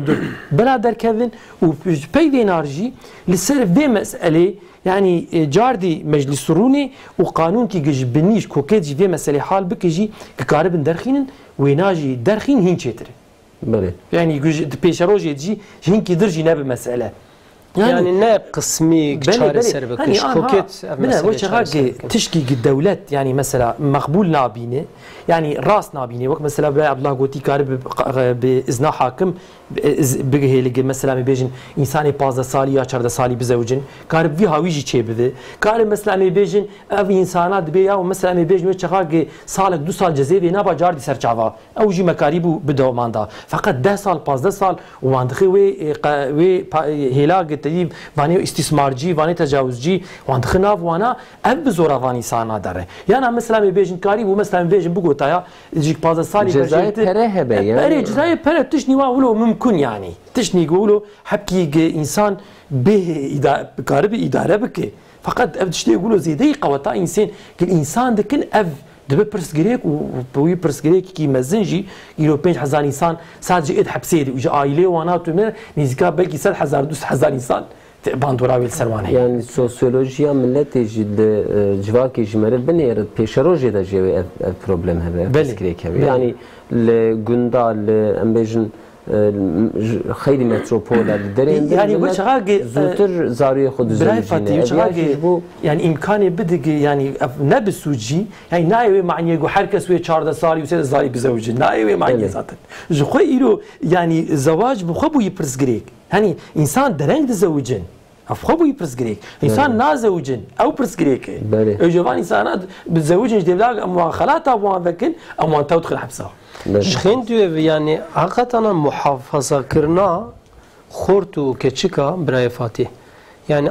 Speaker 3: بلا دركفن وبي في انرجي لسر في مساله يعني جاردي مجلس روني وقانون كي جبنيش كوكيتجي في مساله حال بكجي كقارب درخين ويناجي درخين هين تشتري
Speaker 1: بله
Speaker 3: يعني بيشروجي تجي هنكي درجي ناب مسألة
Speaker 2: يعني ناب قسمي كشار سربكش كوكيت
Speaker 3: بنا وش غاقي تشكي الدولات يعني مثلا مقبول نابينه يعني راس نابينه وقت مثلا عبد الله قوتي كارب بإذن حاكم بقى لقى مثلا بيجن إنسان 15 سالي يا 14 سالي بزوجن كارب في هاويجي تشي بده كارب مثلا بيجن أف إنسانات بيا ومثلا بيجن وش غاقي سالك 2 سال جزيري نابا جاردي سرچاوا أو جي مكاريبو بدو ماندا فقط 10 سال 15 سال وماندخي وي هلاك تجيب واني استثمارجي واني تجاوزجي واندخي ناف وانا أب بزورا واني سانا داره يعني مثلا بيجن كاريب ومثلا بيجن بقول تايا يجيك 15 سالي
Speaker 1: جزاي بره هبه
Speaker 3: يعني جزاي بره تشني واولو ممكن يعني تشني يقولوا حبكي انسان به قارب اداره بك فقط ابدشتي يقولوا زيدي قوتا انسان الانسان دكن اف دبي برسجريك وبوي برسجريك كي مزنجي يلو 5000 انسان ساجي اد حبسيدي وجا عائله وانا تمر نيزكا بلكي 3000 2000 انسان باندوراوي السروان
Speaker 1: يعني سوسيولوجيا ملت جد جواكي جمرل بنير بيشروجي دا جوي بروبلم هبه برسجريك هبه يعني لغندا لامبيجن خیلی متروپول درین
Speaker 3: يعني وش غاقي
Speaker 1: زوتر زاروی خود
Speaker 3: زوجين وش غاقي يعني امكاني بدك يعني نبسوجي يعني نايوي معني يقول حركه سوي 4 سالي و 3 سالي بزوجي نايوي معني ذاته جو خيرو يعني زواج بخبو يبرسغريك يعني انسان درنگ زوجين افخبو يبرسغريك انسان نازوجين او برسغريك جوان انسانات بتزوجين جديد مواخلات ابو ذكن او انت تدخل حبسه
Speaker 2: شخين دو يعني حقيقة محافظة كرنا خورتو كتشيكا براي فاتي يعني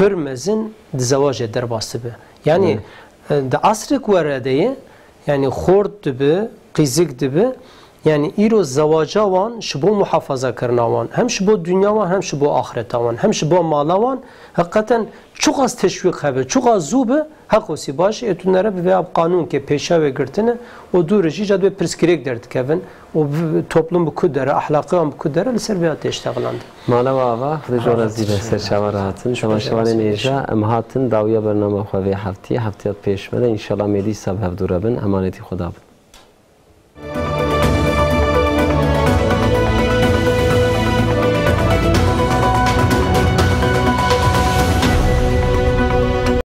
Speaker 2: برمزن زواج درباس به يعني دا عصرك ورده يعني خورت به قيزك به يعني ايرو زواجا وان شبو محافظة كرنا وان هم شبو دنيا وان هم شبو آخرتا وان هم شبو مالا وان حقيقة çok az teşvik hebe, çok az zube hakosi baş etunlara ve kanun ke peşa ve girtine o duruşu cadve preskrek derdi kevin o toplum bu kudere ahlakı bu kudere liseviyat iştağlandı.
Speaker 1: Malava rejora zile serçavarahatın şavaşvan neja emhatın dawiya bername xwe haftiyat peşmede inşallah medi sabah durabın emaneti xuda